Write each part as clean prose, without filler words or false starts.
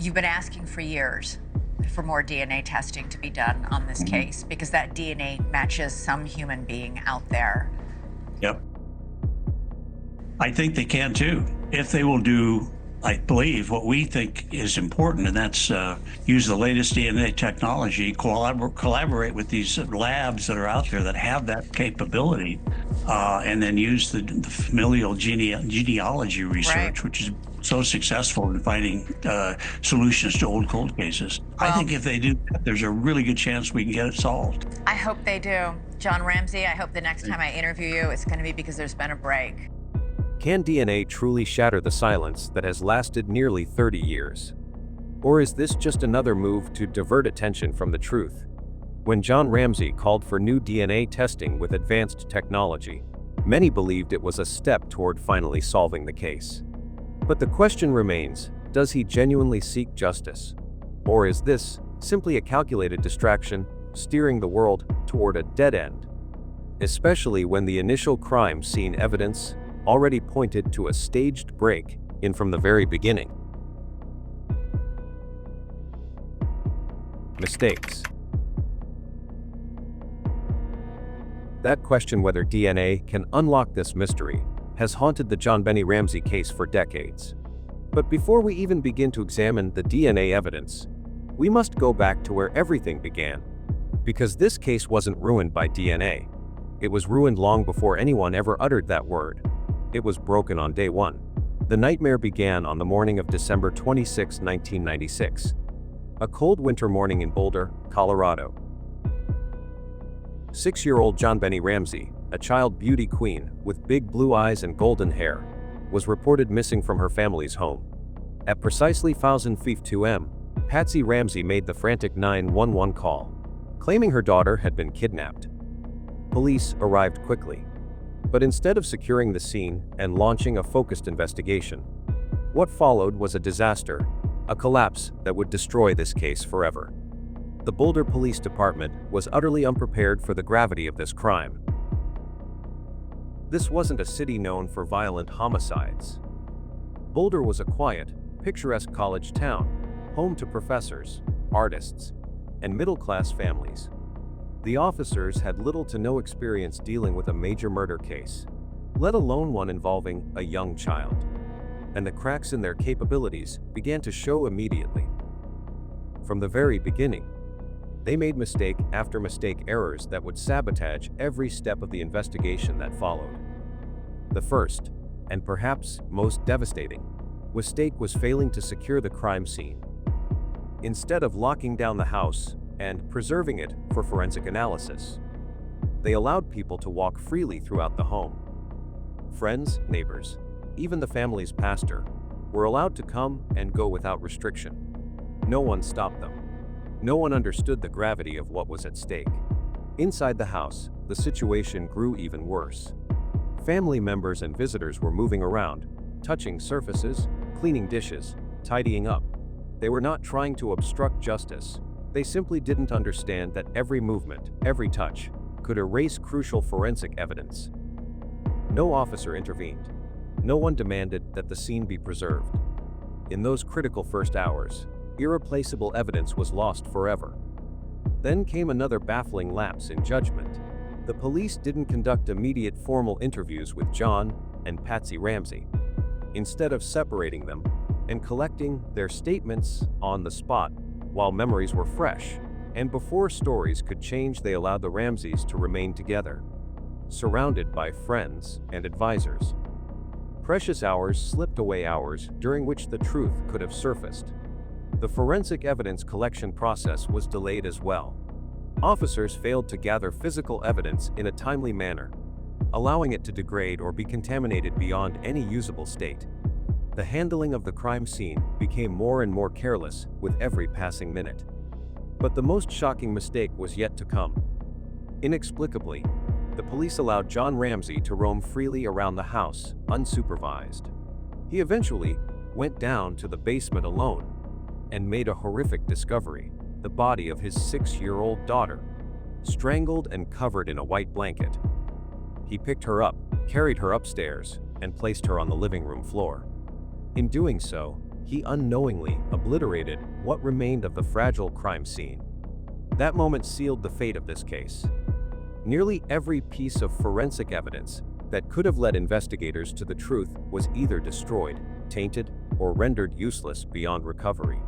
You've been asking for years for more DNA testing to be done on this case because that DNA matches some human being out there. Yep. I think they can too, if they will do, I believe, what we think is important, and that's use the latest DNA technology, collaborate with these labs that are out there that have that capability, and then use the familial genealogy research, which is so successful in finding solutions to old cold cases. I think if they do that, there's a really good chance we can get it solved. I hope they do. John Ramsey, I hope the next time I interview you, it's going to be because there's been a break. Can DNA truly shatter the silence that has lasted nearly 30 years? Or is this just another move to divert attention from the truth? When John Ramsey called for new DNA testing with advanced technology, many believed it was a step toward finally solving the case. But the question remains, does he genuinely seek justice? Or is this simply a calculated distraction, steering the world toward a dead end? Especially when the initial crime scene evidence already pointed to a staged break in from the very beginning. Mistakes. That question, whether DNA can unlock this mystery, has haunted the JonBenét Ramsey case for decades. But before we even begin to examine the DNA evidence, we must go back to where everything began. Because this case wasn't ruined by DNA. It was ruined long before anyone ever uttered that word. It was broken on day one. The nightmare began on the morning of December 26, 1996. A cold winter morning in Boulder, Colorado. 6-year-old JonBenét Ramsey, a child beauty queen with big blue eyes and golden hair, was reported missing from her family's home. At precisely 10:52 am, Patsy Ramsey made the frantic 911 call, claiming her daughter had been kidnapped. Police arrived quickly. But instead of securing the scene and launching a focused investigation, what followed was a disaster, a collapse that would destroy this case forever. The Boulder Police Department was utterly unprepared for the gravity of this crime. This wasn't a city known for violent homicides. Boulder was a quiet, picturesque college town, home to professors, artists, and middle-class families. The officers had little to no experience dealing with a major murder case, let alone one involving a young child. And the cracks in their capabilities began to show immediately. From the very beginning, they made mistake after mistake errors that would sabotage every step of the investigation that followed. The first, and perhaps most devastating, mistake was failing to secure the crime scene. Instead of locking down the house and preserving it for forensic analysis, they allowed people to walk freely throughout the home. Friends, neighbors, even the family's pastor, were allowed to come and go without restriction. No one stopped them. No one understood the gravity of what was at stake. Inside the house, the situation grew even worse. Family members and visitors were moving around, touching surfaces, cleaning dishes, tidying up. They were not trying to obstruct justice. They simply didn't understand that every movement, every touch, could erase crucial forensic evidence. No officer intervened. No one demanded that the scene be preserved. In those critical first hours, irreplaceable evidence was lost forever. Then came another baffling lapse in judgment. The police didn't conduct immediate formal interviews with John and Patsy Ramsey. Instead of separating them and collecting their statements on the spot while memories were fresh, and before stories could change, they allowed the Ramseys to remain together, surrounded by friends and advisors. Precious hours slipped away, hours during which the truth could have surfaced. The forensic evidence collection process was delayed as well. Officers failed to gather physical evidence in a timely manner, allowing it to degrade or be contaminated beyond any usable state. The handling of the crime scene became more and more careless with every passing minute. But the most shocking mistake was yet to come. Inexplicably, the police allowed John Ramsey to roam freely around the house, unsupervised. He eventually went down to the basement alone and made a horrific discovery: the body of his 6-year-old daughter, strangled and covered in a white blanket. He picked her up, carried her upstairs, and placed her on the living room floor. In doing so, he unknowingly obliterated what remained of the fragile crime scene. That moment sealed the fate of this case. Nearly every piece of forensic evidence that could have led investigators to the truth was either destroyed, tainted, or rendered useless beyond recovery.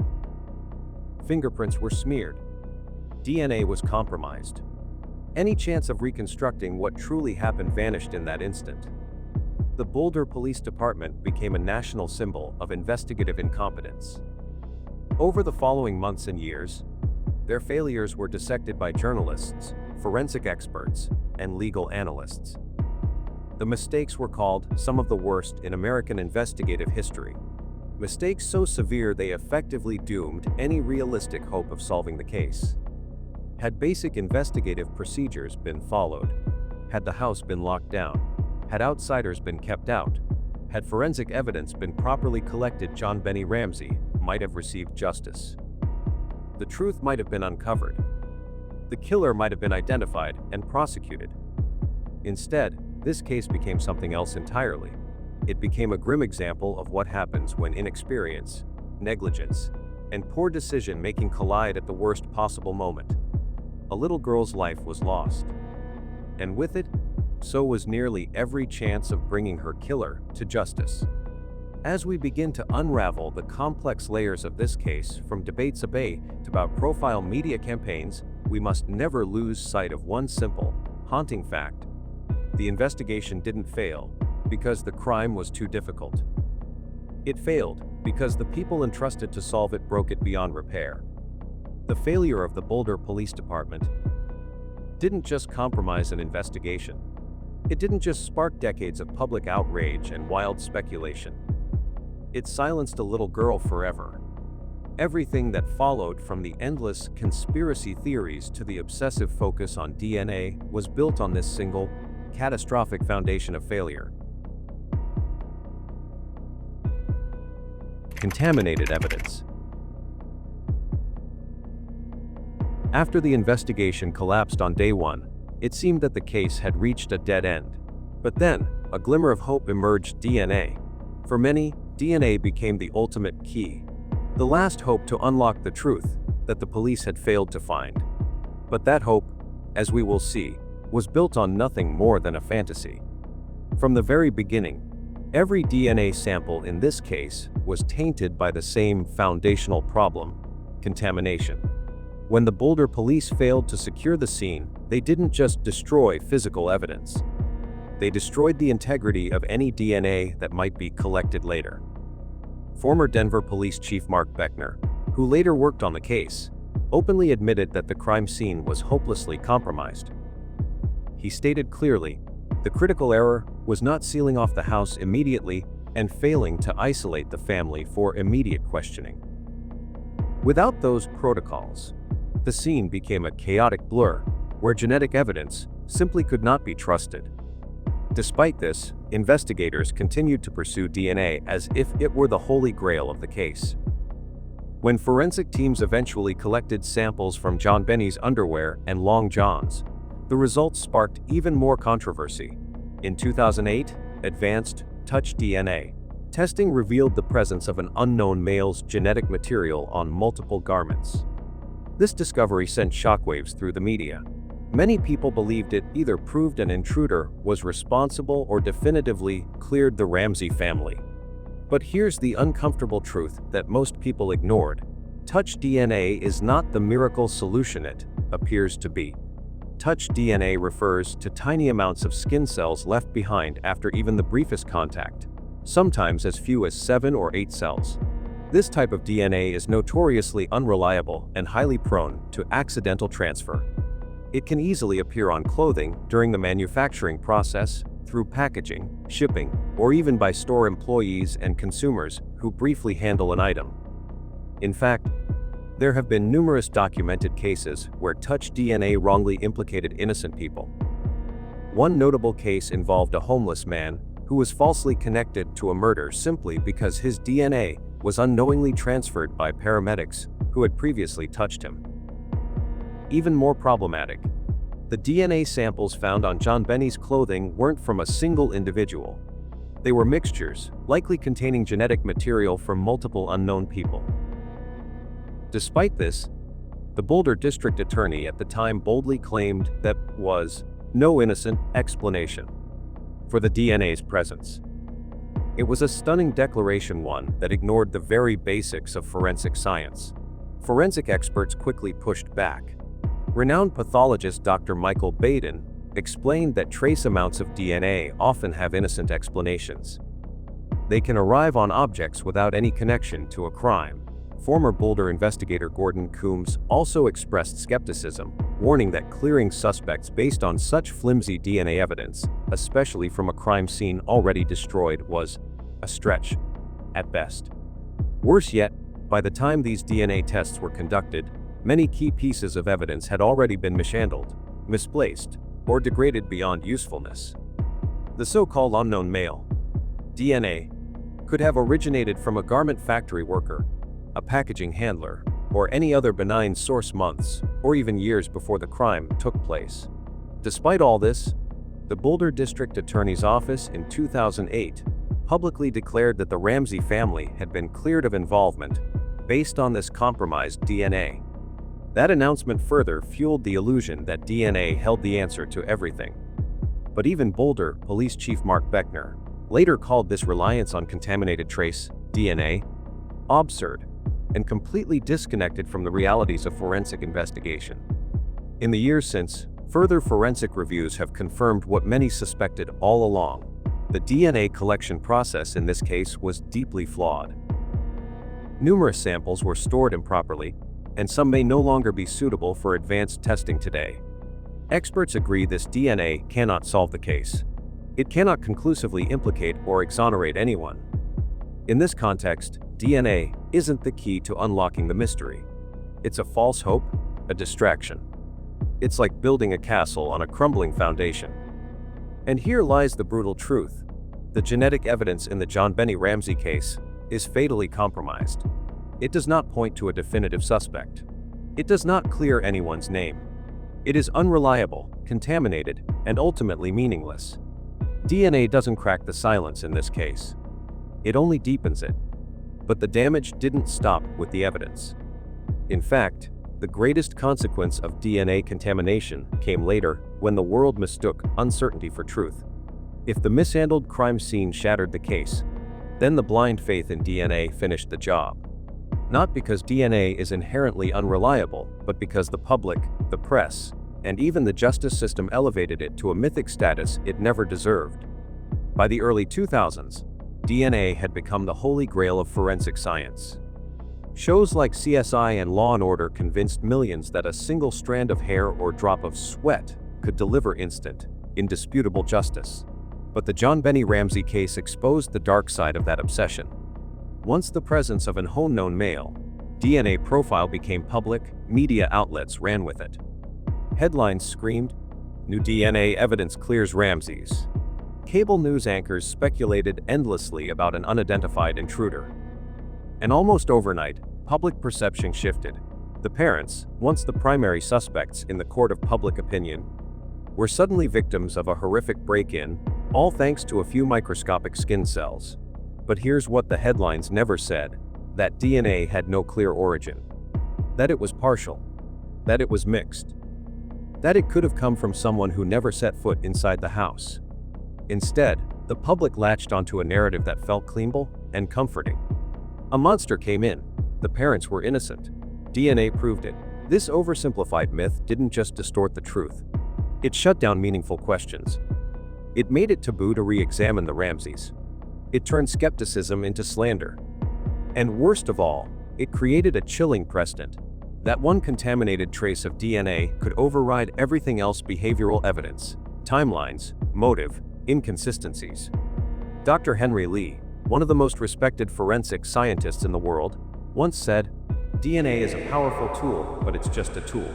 Fingerprints were smeared. DNA was compromised. Any chance of reconstructing what truly happened vanished in that instant. The Boulder Police Department became a national symbol of investigative incompetence. Over the following months and years, their failures were dissected by journalists, forensic experts, and legal analysts. The mistakes were called some of the worst in American investigative history. Mistakes so severe they effectively doomed any realistic hope of solving the case. Had basic investigative procedures been followed, had the house been locked down, had outsiders been kept out, had forensic evidence been properly collected, JonBenét Ramsey might have received justice. The truth might have been uncovered. The killer might have been identified and prosecuted. Instead, this case became something else entirely. It became a grim example of what happens when inexperience, negligence, and poor decision-making collide at the worst possible moment. A little girl's life was lost. And with it, so was nearly every chance of bringing her killer to justice. As we begin to unravel the complex layers of this case, from debates about profile media campaigns, we must never lose sight of one simple, haunting fact. The investigation didn't fail because the crime was too difficult. It failed because the people entrusted to solve it broke it beyond repair. The failure of the Boulder Police Department didn't just compromise an investigation. It didn't just spark decades of public outrage and wild speculation. It silenced a little girl forever. Everything that followed, from the endless conspiracy theories to the obsessive focus on DNA, was built on this single, catastrophic foundation of failure. Contaminated evidence. After the investigation collapsed on day one, it seemed that the case had reached a dead end. But then, a glimmer of hope emerged: DNA. For many, DNA became the ultimate key. The last hope to unlock the truth that the police had failed to find. But that hope, as we will see, was built on nothing more than a fantasy. From the very beginning, every DNA sample in this case was tainted by the same foundational problem: contamination. When the Boulder Police failed to secure the scene, they didn't just destroy physical evidence. They destroyed the integrity of any DNA that might be collected later. Former Denver Police Chief Mark Beckner, who later worked on the case, openly admitted that the crime scene was hopelessly compromised. He stated clearly, the critical error was not sealing off the house immediately and failing to isolate the family for immediate questioning. Without those protocols, the scene became a chaotic blur where genetic evidence simply could not be trusted. Despite this, investigators continued to pursue DNA as if it were the holy grail of the case. When forensic teams eventually collected samples from JonBenét's underwear and long johns, the results sparked even more controversy. In 2008, advanced touch DNA testing revealed the presence of an unknown male's genetic material on multiple garments. This discovery sent shockwaves through the media. Many people believed it either proved an intruder was responsible or definitively cleared the Ramsey family. But here's the uncomfortable truth that most people ignored. Touch DNA is not the miracle solution it appears to be. Touch DNA refers to tiny amounts of skin cells left behind after even the briefest contact, sometimes as few as 7 or 8 cells. This type of DNA is notoriously unreliable and highly prone to accidental transfer. It can easily appear on clothing during the manufacturing process, through packaging, shipping, or even by store employees and consumers who briefly handle an item. In fact, there have been numerous documented cases where touch DNA wrongly implicated innocent people. One notable case involved a homeless man who was falsely connected to a murder simply because his DNA was unknowingly transferred by paramedics who had previously touched him. Even more problematic, the DNA samples found on JonBenét's clothing weren't from a single individual. They were mixtures, likely containing genetic material from multiple unknown people. Despite this, the Boulder District Attorney at the time boldly claimed that was no innocent explanation for the DNA's presence. It was a stunning declaration, one that ignored the very basics of forensic science. Forensic experts quickly pushed back. Renowned pathologist Dr. Michael Baden explained that trace amounts of DNA often have innocent explanations. They can arrive on objects without any connection to a crime. Former Boulder investigator Gordon Coombs also expressed skepticism, warning that clearing suspects based on such flimsy DNA evidence, especially from a crime scene already destroyed, was a stretch at best. Worse yet, by the time these DNA tests were conducted, many key pieces of evidence had already been mishandled, misplaced, or degraded beyond usefulness. The so-called unknown male DNA could have originated from a garment factory worker, a packaging handler, or any other benign source months, or even years before the crime took place. Despite all this, the Boulder District Attorney's Office in 2008 publicly declared that the Ramsey family had been cleared of involvement based on this compromised DNA. That announcement further fueled the illusion that DNA held the answer to everything. But even Boulder Police Chief Mark Beckner later called this reliance on contaminated trace DNA absurd and completely disconnected from the realities of forensic investigation. In the years since, further forensic reviews have confirmed what many suspected all along. The DNA collection process in this case was deeply flawed. Numerous samples were stored improperly, and some may no longer be suitable for advanced testing today. Experts agree this DNA cannot solve the case. It cannot conclusively implicate or exonerate anyone. In this context, DNA isn't the key to unlocking the mystery. It's a false hope, a distraction. It's like building a castle on a crumbling foundation. And here lies the brutal truth. The genetic evidence in the JonBenét Ramsey case is fatally compromised. It does not point to a definitive suspect. It does not clear anyone's name. It is unreliable, contaminated, and ultimately meaningless. DNA doesn't crack the silence in this case. It only deepens it. But the damage didn't stop with the evidence. In fact, the greatest consequence of DNA contamination came later, when the world mistook uncertainty for truth. If the mishandled crime scene shattered the case, then the blind faith in DNA finished the job. Not because DNA is inherently unreliable, but because the public, the press, and even the justice system elevated it to a mythic status it never deserved. By the early 2000s, DNA had become the holy grail of forensic science. Shows like CSI and Law & Order convinced millions that a single strand of hair or drop of sweat could deliver instant, indisputable justice. But the JonBenét Ramsey case exposed the dark side of that obsession. Once the presence of an unknown male DNA profile became public, media outlets ran with it. Headlines screamed, "New DNA evidence clears Ramsey's." Cable news anchors speculated endlessly about an unidentified intruder. And almost overnight, public perception shifted. The parents, once the primary suspects in the court of public opinion, were suddenly victims of a horrific break-in, all thanks to a few microscopic skin cells. But here's what the headlines never said: that DNA had no clear origin, that it was partial, that it was mixed, that it could have come from someone who never set foot inside the house. Instead, the public latched onto a narrative that felt cleanable and comforting. A monster came in. The parents were innocent. DNA proved it. This oversimplified myth didn't just distort the truth. It shut down meaningful questions. It made it taboo to re-examine the Ramseys. It turned skepticism into slander. And worst of all, it created a chilling precedent. That one contaminated trace of DNA could override everything else: behavioral evidence, timelines, motive, inconsistencies. Dr. Henry Lee, one of the most respected forensic scientists in the world, once said, "DNA is a powerful tool, but it's just a tool.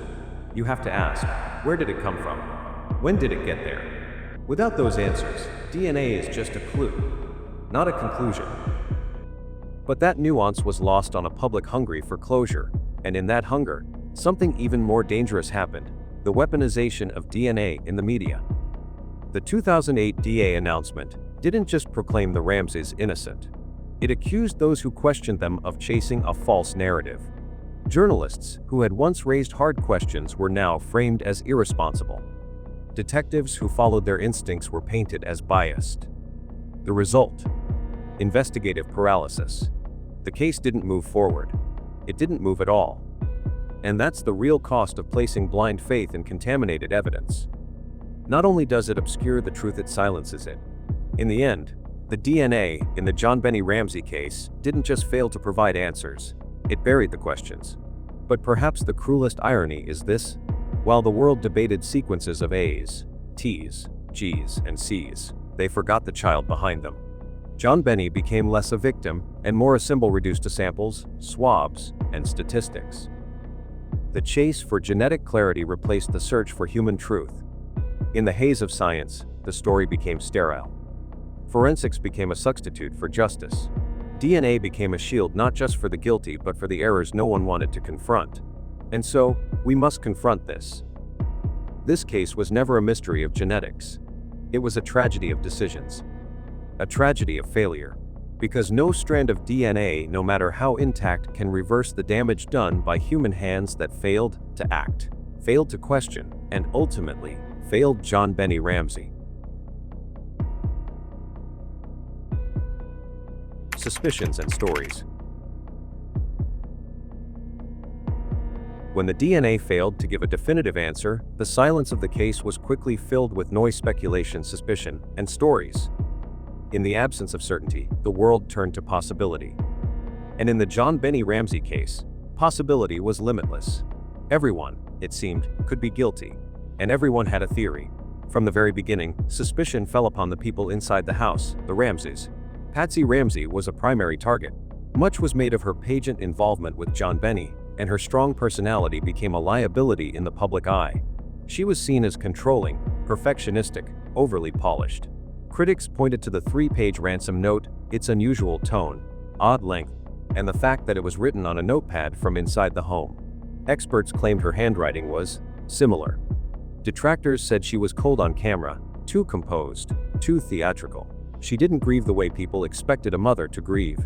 You have to ask, where did it come from? When did it get there? Without those answers, DNA is just a clue, not a conclusion." But that nuance was lost on a public hungry for closure, and in that hunger, something even more dangerous happened: the weaponization of DNA in the media. The 2008 DA announcement didn't just proclaim the Ramseys innocent. It accused those who questioned them of chasing a false narrative. Journalists, who had once raised hard questions, were now framed as irresponsible. Detectives who followed their instincts were painted as biased. The result? Investigative paralysis. The case didn't move forward. It didn't move at all. And that's the real cost of placing blind faith in contaminated evidence. Not only does it obscure the truth, it silences it. In the end, the DNA in the JonBenét Ramsey case didn't just fail to provide answers, it buried the questions. But perhaps the cruelest irony is this: while the world debated sequences of A's, T's, G's, and C's, they forgot the child behind them. JonBenét became less a victim and more a symbol reduced to samples, swabs, and statistics. The chase for genetic clarity replaced the search for human truth. In the haze of science, the story became sterile. Forensics became a substitute for justice. DNA became a shield not just for the guilty but for the errors no one wanted to confront. And so, we must confront this. This case was never a mystery of genetics. It was a tragedy of decisions. A tragedy of failure. Because no strand of DNA, no matter how intact, can reverse the damage done by human hands that failed to act, failed to question, and ultimately, failed JonBenét Ramsey. Suspicions and stories. When the DNA failed to give a definitive answer, the silence of the case was quickly filled with noise, speculation, suspicion, and stories. In the absence of certainty, the world turned to possibility. And in the JonBenét Ramsey case, possibility was limitless. Everyone, it seemed, could be guilty. And everyone had a theory. From the very beginning, suspicion fell upon the people inside the house, the Ramseys. Patsy Ramsey was a primary target. Much was made of her pageant involvement with JonBenét, and her strong personality became a liability in the public eye. She was seen as controlling, perfectionistic, overly polished. Critics pointed to the 3-page ransom note, its unusual tone, odd length, and the fact that it was written on a notepad from inside the home. Experts claimed her handwriting was similar. Detractors said she was cold on camera, too composed, too theatrical. She didn't grieve the way people expected a mother to grieve.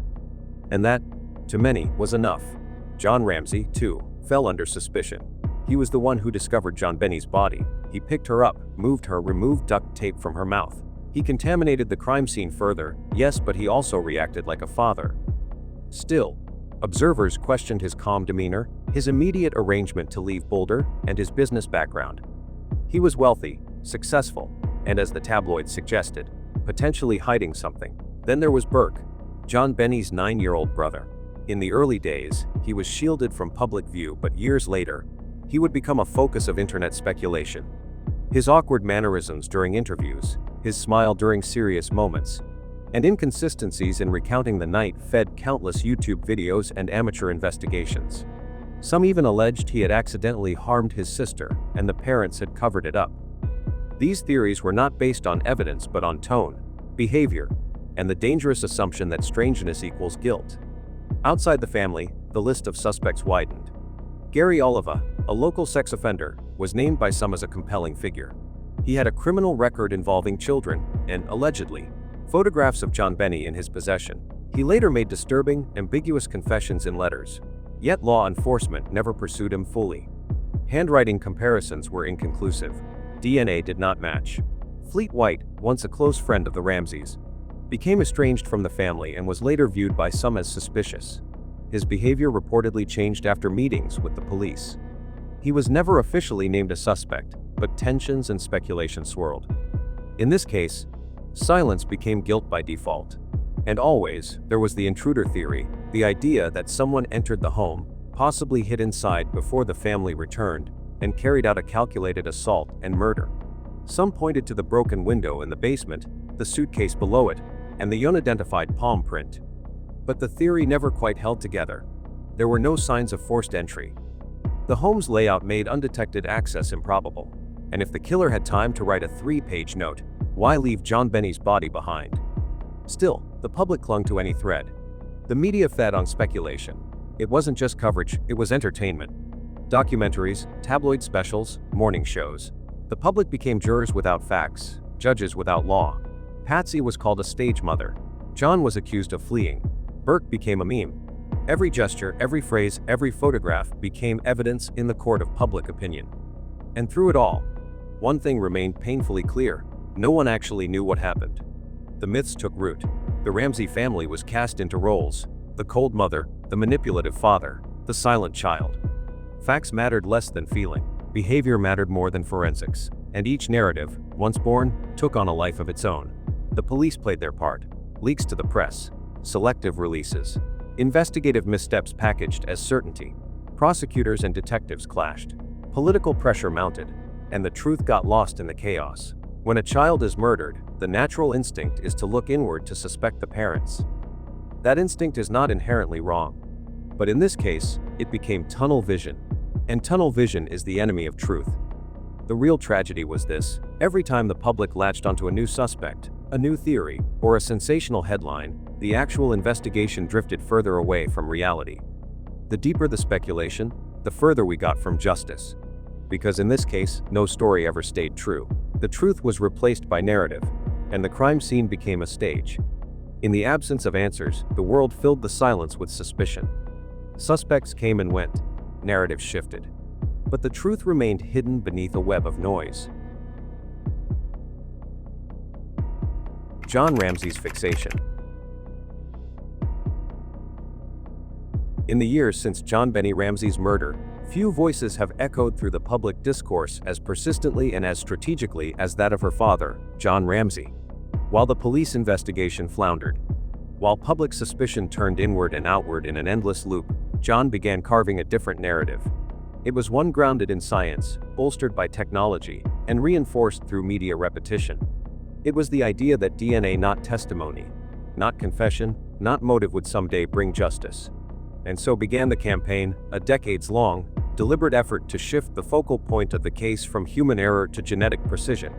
And that, to many, was enough. John Ramsey, too, fell under suspicion. He was the one who discovered JonBenét's body. He picked her up, moved her, removed duct tape from her mouth. He contaminated the crime scene further, yes, but he also reacted like a father. Still, observers questioned his calm demeanor, his immediate arrangement to leave Boulder, and his business background. He was wealthy, successful, and as the tabloids suggested, potentially hiding something. Then there was Burke, JonBenét's 9-year-old brother. In the early days, he was shielded from public view, but years later, he would become a focus of internet speculation. His awkward mannerisms during interviews, his smile during serious moments, and inconsistencies in recounting the night fed countless YouTube videos and amateur investigations. Some even alleged he had accidentally harmed his sister, and the parents had covered it up. These theories were not based on evidence but on tone, behavior, and the dangerous assumption that strangeness equals guilt. Outside the family, the list of suspects widened. Gary Oliva, a local sex offender, was named by some as a compelling figure. He had a criminal record involving children, and, allegedly, photographs of JonBenét in his possession. He later made disturbing, ambiguous confessions in letters. Yet law enforcement never pursued him fully. Handwriting comparisons were inconclusive. DNA did not match. Fleet White, once a close friend of the Ramseys, became estranged from the family and was later viewed by some as suspicious. His behavior reportedly changed after meetings with the police. He was never officially named a suspect, but tensions and speculation swirled. In this case, silence became guilt by default. And always, there was the intruder theory, the idea that someone entered the home, possibly hid inside before the family returned, and carried out a calculated assault and murder. Some pointed to the broken window in the basement, the suitcase below it, and the unidentified palm print. But the theory never quite held together. There were no signs of forced entry. The home's layout made undetected access improbable. And if the killer had time to write a 3-page note, why leave JonBenét's body behind? Still, the public clung to any thread. The media fed on speculation. It wasn't just coverage, it was entertainment. Documentaries, tabloid specials, morning shows. The public became jurors without facts, judges without law. Patsy was called a stage mother. John was accused of fleeing. Burke became a meme. Every gesture, every phrase, every photograph became evidence in the court of public opinion. And through it all, one thing remained painfully clear. No one actually knew what happened. The myths took root. The Ramsey family was cast into roles: the cold mother, the manipulative father, the silent child. Facts mattered less than feeling. Behavior mattered more than forensics. And each narrative, once born, took on a life of its own. The police played their part. Leaks to the press. Selective releases. Investigative missteps packaged as certainty. Prosecutors and detectives clashed. Political pressure mounted. And the truth got lost in the chaos. When a child is murdered, the natural instinct is to look inward to suspect the parents. That instinct is not inherently wrong. But in this case, it became tunnel vision. And tunnel vision is the enemy of truth. The real tragedy was this: every time the public latched onto a new suspect, a new theory, or a sensational headline, the actual investigation drifted further away from reality. The deeper the speculation, the further we got from justice. Because in this case, no story ever stayed true. The truth was replaced by narrative, and the crime scene became a stage. In the absence of answers, the world filled the silence with suspicion. Suspects came and went. Narratives shifted. But the truth remained hidden beneath a web of noise. John Ramsey's fixation. In the years since JonBenét Ramsey's murder, few voices have echoed through the public discourse as persistently and as strategically as that of her father, John Ramsey. While the police investigation floundered, while public suspicion turned inward and outward in an endless loop, John began carving a different narrative. It was one grounded in science, bolstered by technology, and reinforced through media repetition. It was the idea that DNA, not testimony, not confession, not motive, would someday bring justice. And so began the campaign, a decades-long, deliberate effort to shift the focal point of the case from human error to genetic precision.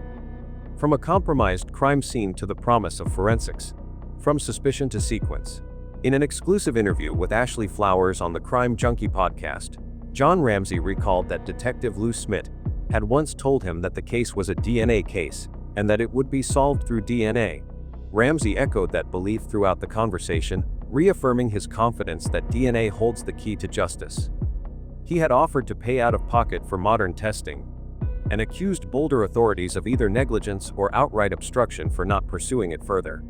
From a compromised crime scene to the promise of forensics. From suspicion to sequence. In an exclusive interview with Ashley Flowers on the Crime Junkie podcast, John Ramsey recalled that Detective Lou Smith had once told him that the case was a DNA case, and that it would be solved through DNA. Ramsey echoed that belief throughout the conversation, reaffirming his confidence that DNA holds the key to justice. He had offered to pay out of pocket for modern testing, and accused Boulder authorities of either negligence or outright obstruction for not pursuing it further.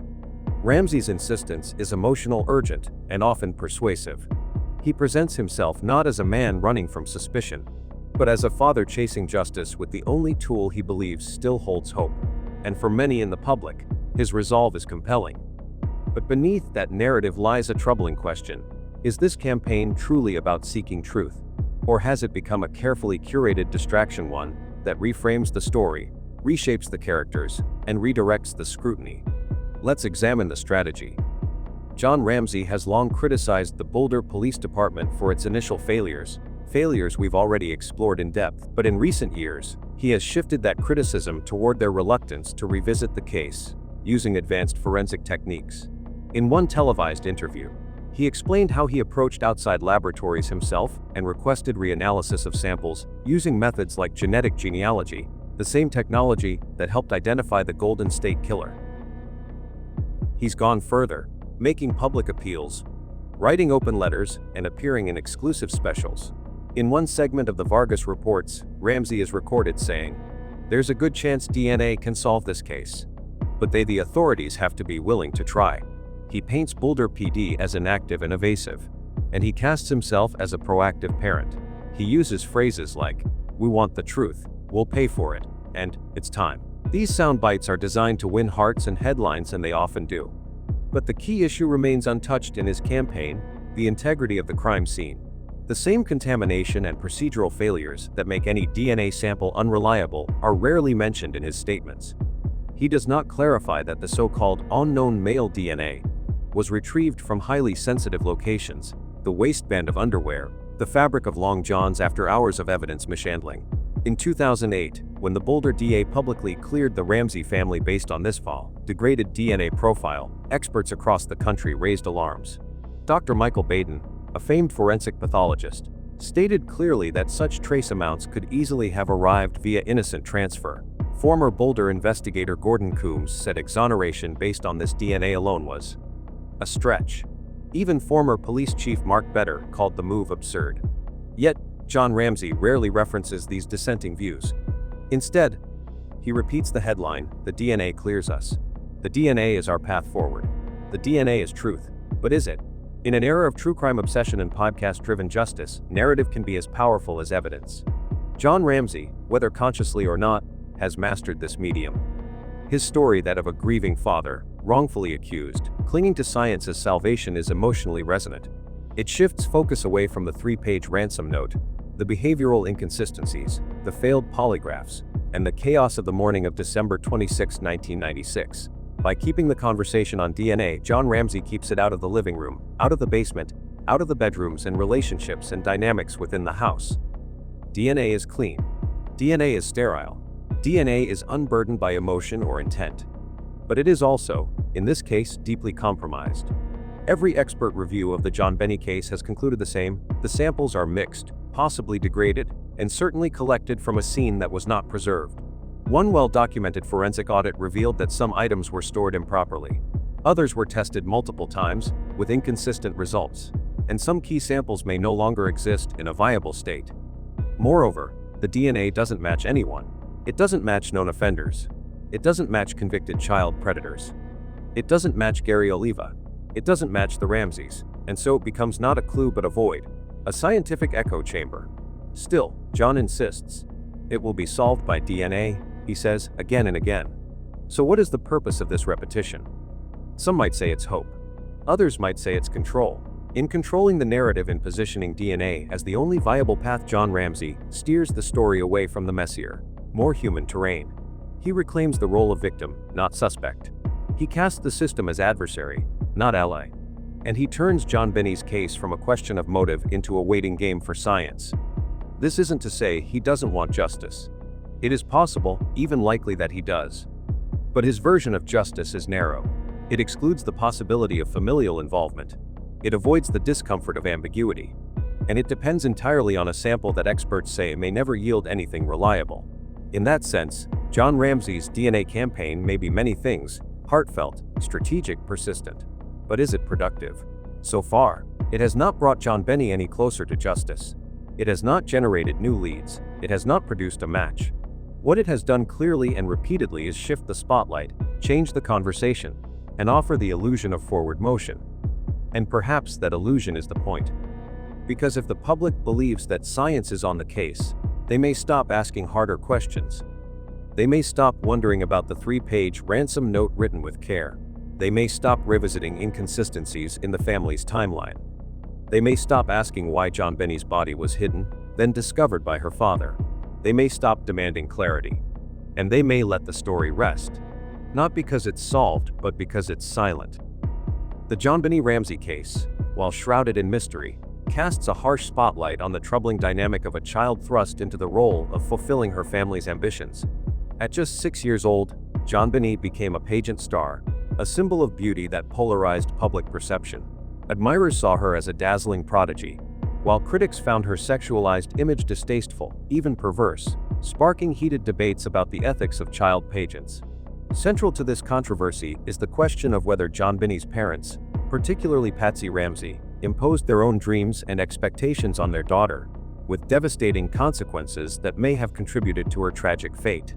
Ramsey's insistence is emotional, urgent, and often persuasive. He presents himself not as a man running from suspicion, but as a father chasing justice with the only tool he believes still holds hope. And for many in the public, his resolve is compelling. But beneath that narrative lies a troubling question. Is this campaign truly about seeking truth? Or has it become a carefully curated distraction, one that reframes the story, reshapes the characters, and redirects the scrutiny? Let's examine the strategy. John Ramsey has long criticized the Boulder Police Department for its initial failures we've already explored in depth, but in recent years, he has shifted that criticism toward their reluctance to revisit the case, using advanced forensic techniques. In one televised interview, he explained how he approached outside laboratories himself and requested reanalysis of samples using methods like genetic genealogy, the same technology that helped identify the Golden State Killer. He's gone further, making public appeals, writing open letters, and appearing in exclusive specials. In one segment of the Vargas Reports, Ramsey is recorded saying, "There's a good chance DNA can solve this case. But the authorities have to be willing to try." He paints Boulder PD as inactive and evasive, and he casts himself as a proactive parent. He uses phrases like, "We want the truth, we'll pay for it," and "It's time." These sound bites are designed to win hearts and headlines, and they often do. But the key issue remains untouched in his campaign: the integrity of the crime scene. The same contamination and procedural failures that make any DNA sample unreliable are rarely mentioned in his statements. He does not clarify that the so-called unknown male DNA was retrieved from highly sensitive locations, the waistband of underwear, the fabric of long johns, after hours of evidence mishandling. In 2008, when the Boulder DA publicly cleared the Ramsey family based on this degraded DNA profile, experts across the country raised alarms. Dr. Michael Baden, a famed forensic pathologist, stated clearly that such trace amounts could easily have arrived via innocent transfer, Former Boulder investigator Gordon Coombs said exoneration based on this DNA alone was a stretch. Even former police chief Mark Better called the move absurd. Yet, John Ramsey rarely references these dissenting views. Instead, he repeats the headline, "The DNA clears us." The DNA is our path forward. The DNA is truth. But is it? In an era of true crime obsession and podcast-driven justice, narrative can be as powerful as evidence. John Ramsey, whether consciously or not, has mastered this medium. His story, that of a grieving father, wrongfully accused, clinging to science as salvation, is emotionally resonant. It shifts focus away from the 3-page ransom note, the behavioral inconsistencies, the failed polygraphs, and the chaos of the morning of December 26, 1996. By keeping the conversation on DNA, John Ramsey keeps it out of the living room, out of the basement, out of the bedrooms and relationships and dynamics within the house. DNA is clean. DNA is sterile. DNA is unburdened by emotion or intent. But it is also, in this case, deeply compromised. Every expert review of the JonBenét case has concluded the same: the samples are mixed, possibly degraded, and certainly collected from a scene that was not preserved. One well-documented forensic audit revealed that some items were stored improperly. Others were tested multiple times, with inconsistent results. And some key samples may no longer exist in a viable state. Moreover, the DNA doesn't match anyone. It doesn't match known offenders. It doesn't match convicted child predators. It doesn't match Gary Oliva. It doesn't match the Ramseys, and so it becomes not a clue but a void, a scientific echo chamber. Still, John insists. It will be solved by DNA, he says, again and again. So what is the purpose of this repetition? Some might say it's hope. Others might say it's control. In controlling the narrative and positioning DNA as the only viable path, John Ramsey steers the story away from the messier, more human terrain. He reclaims the role of victim, not suspect. He casts the system as adversary, not ally. And he turns JonBenét's case from a question of motive into a waiting game for science. This isn't to say he doesn't want justice. It is possible, even likely, that he does. But his version of justice is narrow. It excludes the possibility of familial involvement. It avoids the discomfort of ambiguity. And it depends entirely on a sample that experts say may never yield anything reliable. In that sense, John Ramsey's DNA campaign may be many things: heartfelt, strategic, persistent. But is it productive? So far, it has not brought JonBenét any closer to justice. It has not generated new leads. It has not produced a match. What it has done clearly and repeatedly is shift the spotlight, change the conversation, and offer the illusion of forward motion. And perhaps that illusion is the point. Because if the public believes that science is on the case, they may stop asking harder questions. They may stop wondering about the 3-page ransom note written with care. They may stop revisiting inconsistencies in the family's timeline. They may stop asking why JonBenét's body was hidden, then discovered by her father. They may stop demanding clarity. And they may let the story rest. Not because it's solved, but because it's silent. The JonBenét Ramsey case, while shrouded in mystery, casts a harsh spotlight on the troubling dynamic of a child thrust into the role of fulfilling her family's ambitions. At just 6 years old, JonBenét became a pageant star, a symbol of beauty that polarized public perception. Admirers saw her as a dazzling prodigy, while critics found her sexualized image distasteful, even perverse, sparking heated debates about the ethics of child pageants. Central to this controversy is the question of whether JonBenét's parents, particularly Patsy Ramsey, imposed their own dreams and expectations on their daughter, with devastating consequences that may have contributed to her tragic fate.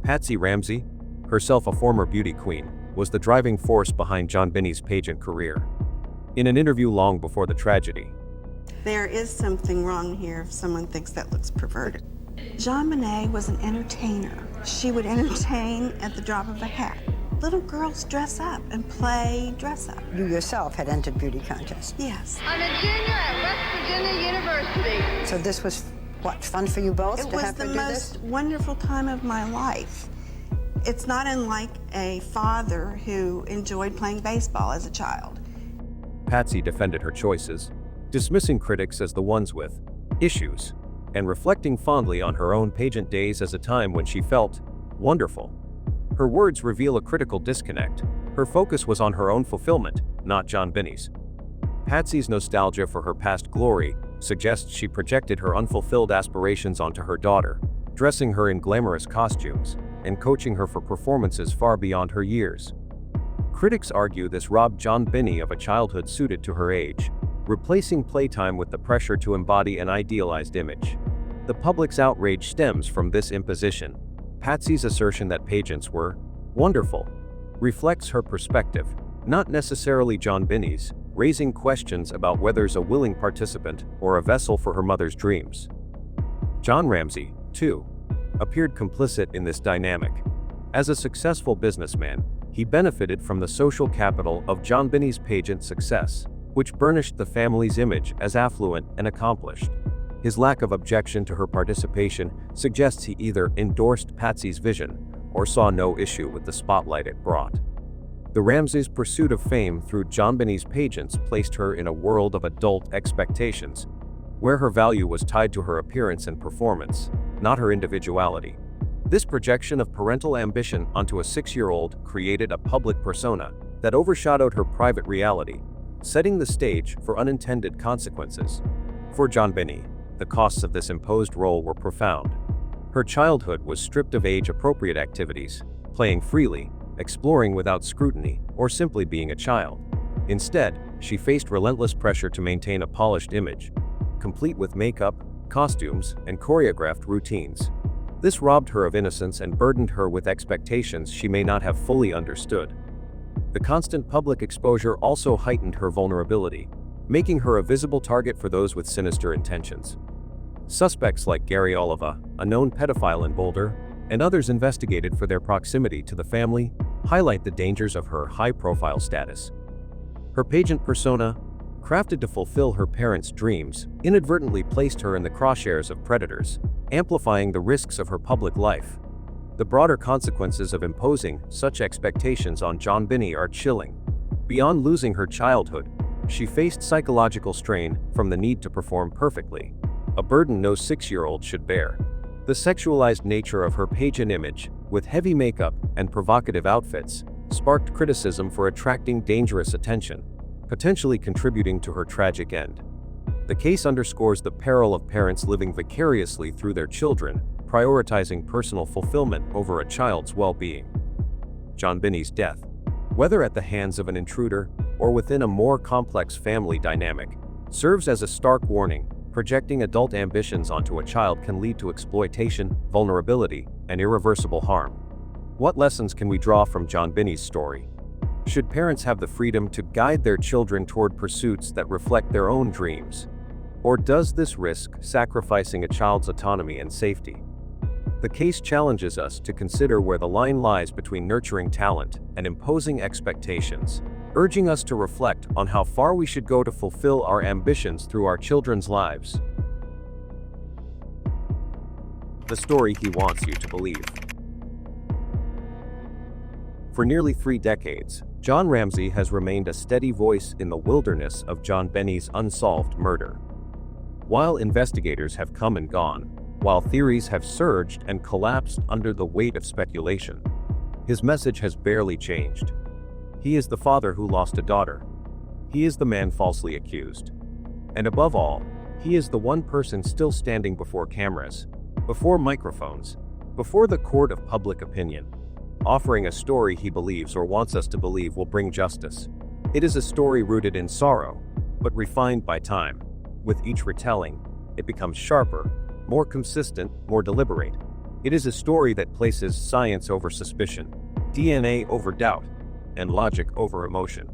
Patsy Ramsey, herself a former beauty queen, was the driving force behind JonBenét's pageant career. In an interview long before the tragedy, "There is something wrong here if someone thinks that looks perverted." JonBenét was an entertainer. She would entertain at the drop of a hat. Little girls dress up and play dress up. You yourself had entered beauty contests. Yes. I'm a junior at West Virginia University. So this was, what, fun for you both It to was have the her do most this? wonderful time of my life. It's not unlike a father who enjoyed playing baseball as a child. Patsy defended her choices, dismissing critics as the ones with issues, and reflecting fondly on her own pageant days as a time when she felt wonderful. Her words reveal a critical disconnect. Her focus was on her own fulfillment, not JonBenét's. Patsy's nostalgia for her past glory suggests she projected her unfulfilled aspirations onto her daughter, dressing her in glamorous costumes, and coaching her for performances far beyond her years. Critics argue this robbed JonBenét of a childhood suited to her age, replacing playtime with the pressure to embody an idealized image. The public's outrage stems from this imposition. Patsy's assertion that pageants were wonderful reflects her perspective, not necessarily JonBenét's, raising questions about whether she's a willing participant or a vessel for her mother's dreams. John Ramsey, too, appeared complicit in this dynamic. As a successful businessman, he benefited from the social capital of JonBenét's pageant success, which burnished the family's image as affluent and accomplished. His lack of objection to her participation suggests he either endorsed Patsy's vision or saw no issue with the spotlight it brought. The Ramseys' pursuit of fame through JonBenét's pageants placed her in a world of adult expectations, where her value was tied to her appearance and performance, not her individuality. This projection of parental ambition onto a 6-year-old created a public persona that overshadowed her private reality, setting the stage for unintended consequences. For JonBenét, the costs of this imposed role were profound. Her childhood was stripped of age-appropriate activities, playing freely, exploring without scrutiny, or simply being a child. Instead, she faced relentless pressure to maintain a polished image, complete with makeup, costumes, and choreographed routines. This robbed her of innocence and burdened her with expectations she may not have fully understood. The constant public exposure also heightened her vulnerability, making her a visible target for those with sinister intentions. Suspects like Gary Oliva, a known pedophile in Boulder, and others investigated for their proximity to the family, highlight the dangers of her high-profile status. Her pageant persona, crafted to fulfill her parents' dreams, inadvertently placed her in the crosshairs of predators, amplifying the risks of her public life. The broader consequences of imposing such expectations on JonBenét are chilling. Beyond losing her childhood, she faced psychological strain from the need to perform perfectly, a burden no 6-year-old should bear. The sexualized nature of her pageant image, with heavy makeup and provocative outfits, sparked criticism for attracting dangerous attention, potentially contributing to her tragic end. The case underscores the peril of parents living vicariously through their children, prioritizing personal fulfillment over a child's well-being. JonBenét's death, whether at the hands of an intruder or within a more complex family dynamic, serves as a stark warning. Projecting adult ambitions onto a child can lead to exploitation, vulnerability, and irreversible harm. What lessons can we draw from JonBenét's story? Should parents have the freedom to guide their children toward pursuits that reflect their own dreams? Or does this risk sacrificing a child's autonomy and safety? The case challenges us to consider where the line lies between nurturing talent and imposing expectations, urging us to reflect on how far we should go to fulfill our ambitions through our children's lives. The story he wants you to believe. For nearly 3 decades, John Ramsey has remained a steady voice in the wilderness of JonBenét's unsolved murder. While investigators have come and gone, while theories have surged and collapsed under the weight of speculation, his message has barely changed. He is the father who lost a daughter. He is the man falsely accused. And above all, he is the one person still standing before cameras, before microphones, before the court of public opinion, offering a story he believes or wants us to believe will bring justice. It is a story rooted in sorrow, but refined by time. With each retelling, it becomes sharper, more consistent, more deliberate. It is a story that places science over suspicion, DNA over doubt, and logic over emotion.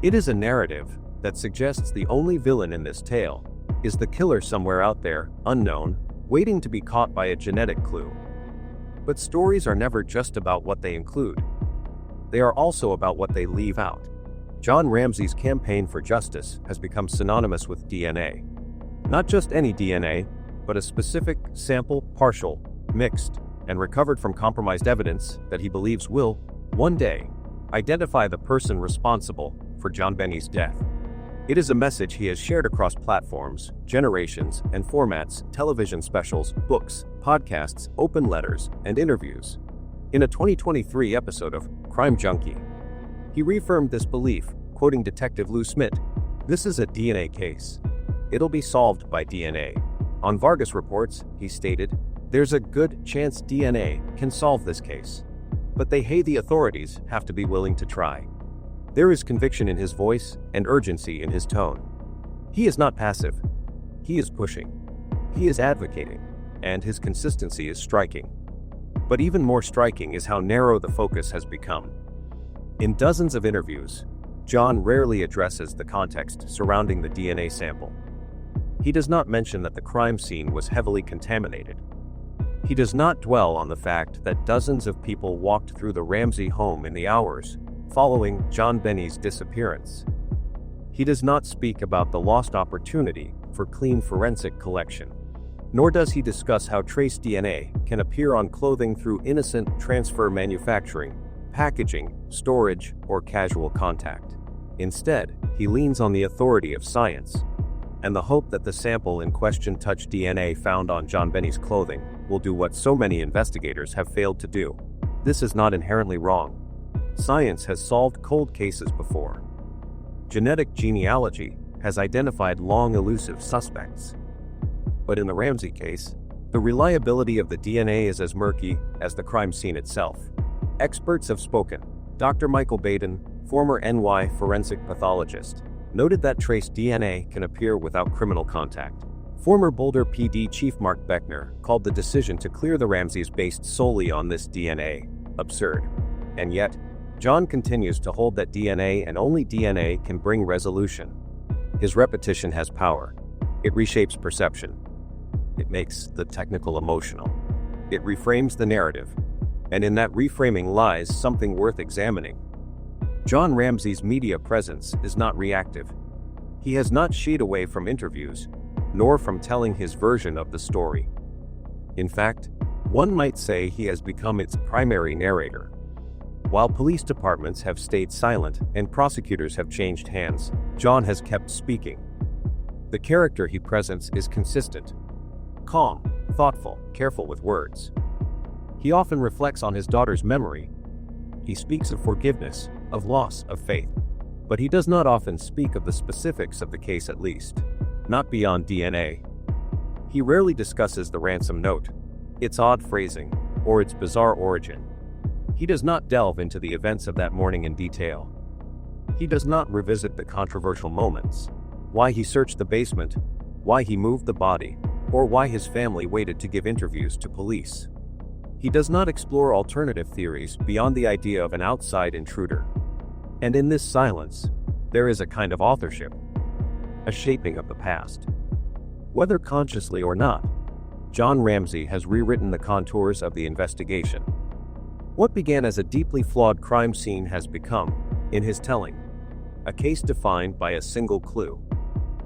It is a narrative that suggests the only villain in this tale is the killer somewhere out there, unknown, waiting to be caught by a genetic clue. But stories are never just about what they include. They are also about what they leave out. John Ramsey's campaign for justice has become synonymous with DNA. Not just any DNA, but a specific sample, partial, mixed, and recovered from compromised evidence that he believes will, one day, identify the person responsible for JonBenét's death. It is a message he has shared across platforms, generations, and formats: television specials, books, podcasts, open letters, and interviews. In a 2023 episode of Crime Junkie, he reaffirmed this belief, quoting Detective Lou Smith, "This is a DNA case. It'll be solved by DNA." On Vargas Reports, he stated, There's a good chance DNA can solve this case. But the authorities have to be willing to try. There is conviction in his voice and urgency in his tone. He is not passive. He is pushing. He is advocating. And his consistency is striking. But even more striking is how narrow the focus has become. In dozens of interviews, John rarely addresses the context surrounding the DNA sample. He does not mention that the crime scene was heavily contaminated. He does not dwell on the fact that dozens of people walked through the Ramsey home in the hours following JonBenét's disappearance. He does not speak about the lost opportunity for clean forensic collection. Nor does he discuss how trace DNA can appear on clothing through innocent transfer manufacturing, packaging, storage, or casual contact. Instead, he leans on the authority of science and the hope that the sample in question touch DNA found on JonBenét's clothing will do what so many investigators have failed to do. This is not inherently wrong. Science has solved cold cases before. Genetic genealogy has identified long elusive suspects. But in the Ramsey case, the reliability of the DNA is as murky as the crime scene itself. Experts have spoken. Dr. Michael Baden, former NY forensic pathologist, noted that trace DNA can appear without criminal contact. Former Boulder PD Chief Mark Beckner called the decision to clear the Ramseys based solely on this DNA absurd. And yet, John continues to hold that DNA and only DNA can bring resolution. His repetition has power. It reshapes perception. It makes the technical emotional. It reframes the narrative. And in that reframing lies something worth examining. John Ramsey's media presence is not reactive. He has not shied away from interviews, nor from telling his version of the story. In fact, one might say he has become its primary narrator. While police departments have stayed silent and prosecutors have changed hands, John has kept speaking. The character he presents is consistent. Calm, thoughtful, careful with words. He often reflects on his daughter's memory. He speaks of forgiveness, of loss, of faith. But he does not often speak of the specifics of the case, at least, not beyond DNA. He rarely discusses the ransom note, its odd phrasing, or its bizarre origin. He does not delve into the events of that morning in detail. He does not revisit the controversial moments, why he searched the basement, why he moved the body, or why his family waited to give interviews to police. He does not explore alternative theories beyond the idea of an outside intruder. And in this silence, there is a kind of authorship, a shaping of the past. Whether consciously or not, John Ramsey has rewritten the contours of the investigation. What began as a deeply flawed crime scene has become, in his telling, a case defined by a single clue.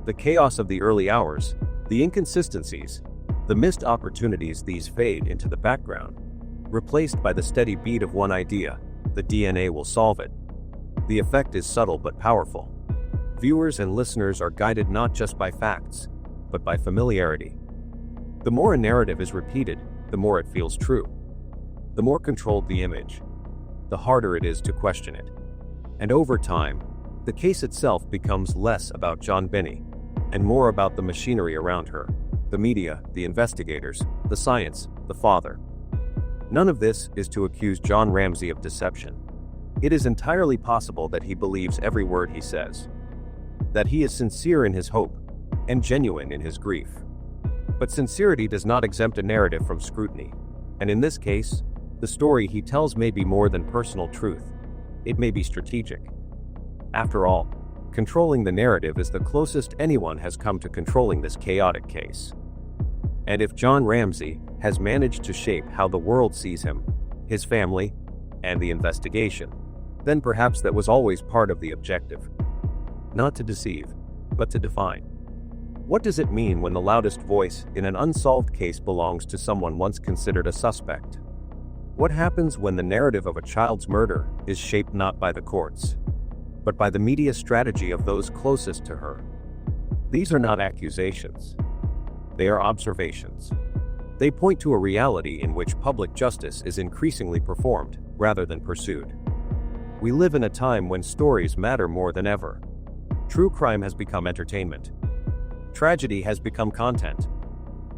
The chaos of the early hours, the inconsistencies, the missed opportunities, these fade into the background, replaced by the steady beat of one idea: the DNA will solve it. The effect is subtle but powerful. Viewers and listeners are guided not just by facts, but by familiarity. The more a narrative is repeated, the more it feels true. The more controlled the image, the harder it is to question it. And over time, the case itself becomes less about JonBenét and more about the machinery around her, the media, the investigators, the science, the father. None of this is to accuse John Ramsey of deception. It is entirely possible that he believes every word he says, that he is sincere in his hope and genuine in his grief. But sincerity does not exempt a narrative from scrutiny, and in this case, the story he tells may be more than personal truth. It may be strategic. After all, controlling the narrative is the closest anyone has come to controlling this chaotic case. And if John Ramsey has managed to shape how the world sees him, his family, and the investigation, then perhaps that was always part of the objective. Not to deceive, but to define. What does it mean when the loudest voice in an unsolved case belongs to someone once considered a suspect? What happens when the narrative of a child's murder is shaped not by the courts, but by the media strategy of those closest to her? These are not accusations. They are observations. They point to a reality in which public justice is increasingly performed rather than pursued. We live in a time when stories matter more than ever. True crime has become entertainment. Tragedy has become content.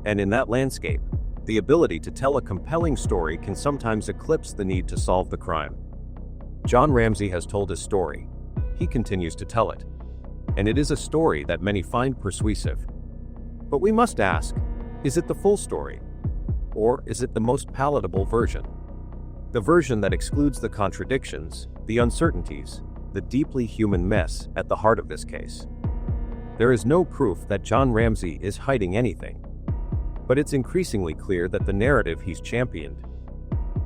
And in that landscape, the ability to tell a compelling story can sometimes eclipse the need to solve the crime. Jon Ramsey has told his story. He continues to tell it. And it is a story that many find persuasive. But we must ask, is it the full story? Or is it the most palatable version? The version that excludes the contradictions, the uncertainties, the deeply human mess at the heart of this case. There is no proof that Jon Ramsey is hiding anything. But it's increasingly clear that the narrative he's championed,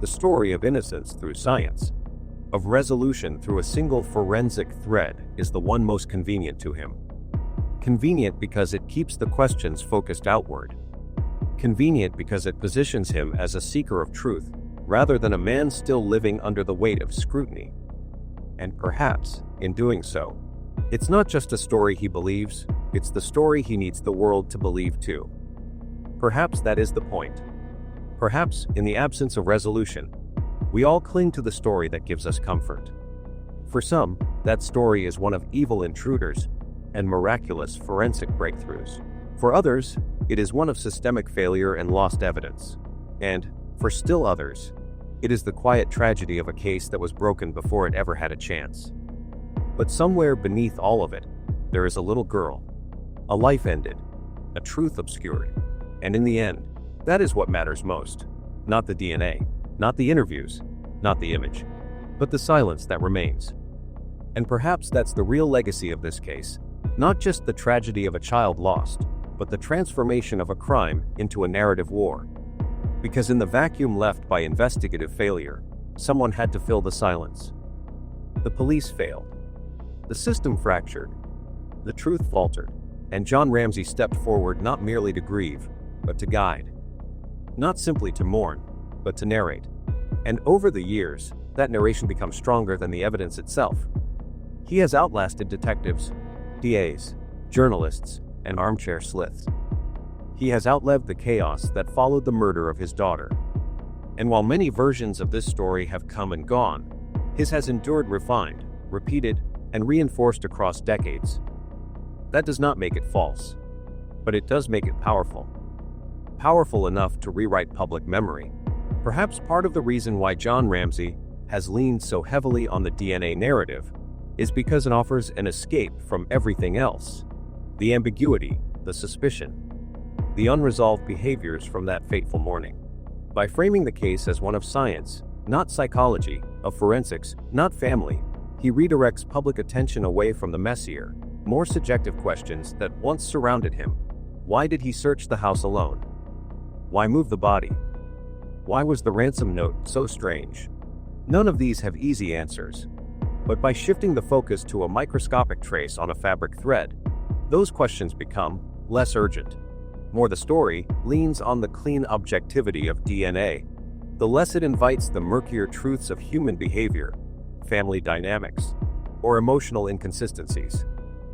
the story of innocence through science, of resolution through a single forensic thread, is the one most convenient to him. Convenient because it keeps the questions focused outward. Convenient because it positions him as a seeker of truth, rather than a man still living under the weight of scrutiny. And perhaps, in doing so, it's not just a story he believes, it's the story he needs the world to believe too. Perhaps that is the point. Perhaps, in the absence of resolution, we all cling to the story that gives us comfort. For some, that story is one of evil intruders and miraculous forensic breakthroughs. For others, it is one of systemic failure and lost evidence. And, for still others, it is the quiet tragedy of a case that was broken before it ever had a chance. But somewhere beneath all of it, there is a little girl. A life ended, a truth obscured. And in the end, that is what matters most. Not the DNA, not the interviews, not the image, but the silence that remains. And perhaps that's the real legacy of this case. Not just the tragedy of a child lost, but the transformation of a crime into a narrative war. Because in the vacuum left by investigative failure, someone had to fill the silence. The police failed. The system fractured. The truth faltered. And Jon Ramsey stepped forward not merely to grieve, but to guide. Not simply to mourn, but to narrate. And over the years, that narration becomes stronger than the evidence itself. He has outlasted detectives, DAs, journalists, and armchair sleuths. He has outlived the chaos that followed the murder of his daughter. And while many versions of this story have come and gone, his has endured refined, repeated, and reinforced across decades. That does not make it false, but it does make it powerful. Powerful enough to rewrite public memory. Perhaps part of the reason why Jon Ramsey has leaned so heavily on the DNA narrative is because it offers an escape from everything else. The ambiguity, the suspicion, the unresolved behaviors from that fateful morning. By framing the case as one of science, not psychology, of forensics, not family, he redirects public attention away from the messier, more subjective questions that once surrounded him. Why did he search the house alone? Why move the body? Why was the ransom note so strange? None of these have easy answers. But by shifting the focus to a microscopic trace on a fabric thread, those questions become less urgent. More the story leans on the clean objectivity of DNA, the less it invites the murkier truths of human behavior, family dynamics, or emotional inconsistencies.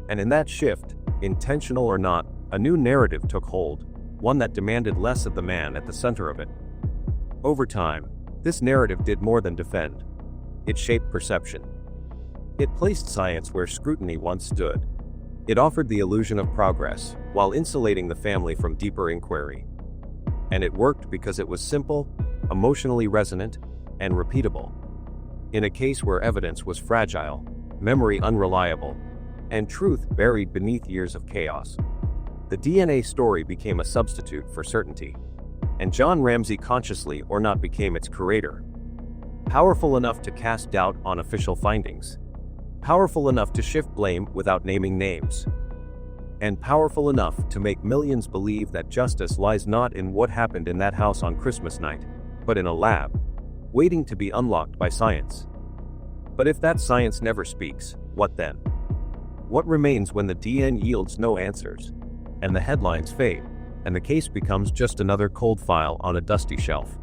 And in that shift, intentional or not, a new narrative took hold, one that demanded less of the man at the center of it. Over time, this narrative did more than defend. It shaped perception. It placed science where scrutiny once stood. It offered the illusion of progress, while insulating the family from deeper inquiry. And it worked because it was simple, emotionally resonant, and repeatable. In a case where evidence was fragile, memory unreliable, and truth buried beneath years of chaos, the DNA story became a substitute for certainty. And Jon Ramsey consciously or not became its curator. Powerful enough to cast doubt on official findings. Powerful enough to shift blame without naming names. And powerful enough to make millions believe that justice lies not in what happened in that house on Christmas night, but in a lab, waiting to be unlocked by science. But if that science never speaks, what then? What remains when the DNA yields no answers, and the headlines fade, and the case becomes just another cold file on a dusty shelf?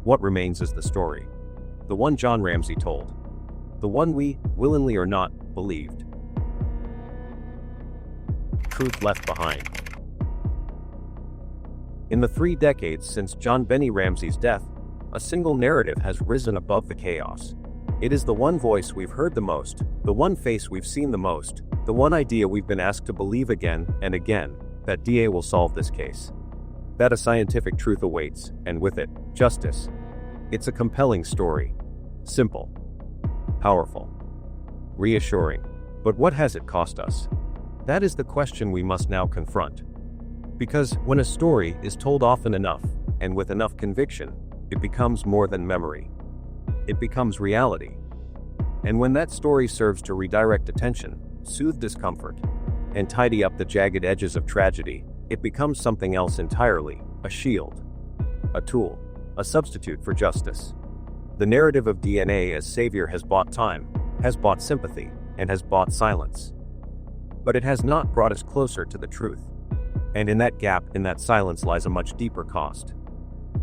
What remains is the story. The one Jon Ramsey told. The one we, willingly or not, believed. Truth left behind. In the 3 decades since JonBenét Ramsey's death, a single narrative has risen above the chaos. It is the one voice we've heard the most, the one face we've seen the most, the one idea we've been asked to believe again and again, that DA will solve this case. that a scientific truth awaits, and with it, justice. It's a compelling story. Simple. Powerful. Reassuring. But what has it cost us? That is the question we must now confront. Because when a story is told often enough, and with enough conviction, it becomes more than memory. It becomes reality. And when that story serves to redirect attention, soothe discomfort, and tidy up the jagged edges of tragedy, it becomes something else entirely, a shield, a tool, a substitute for justice. The narrative of DNA as savior has bought time, has bought sympathy, and has bought silence. But it has not brought us closer to the truth. And in that gap, in that silence, lies a much deeper cost.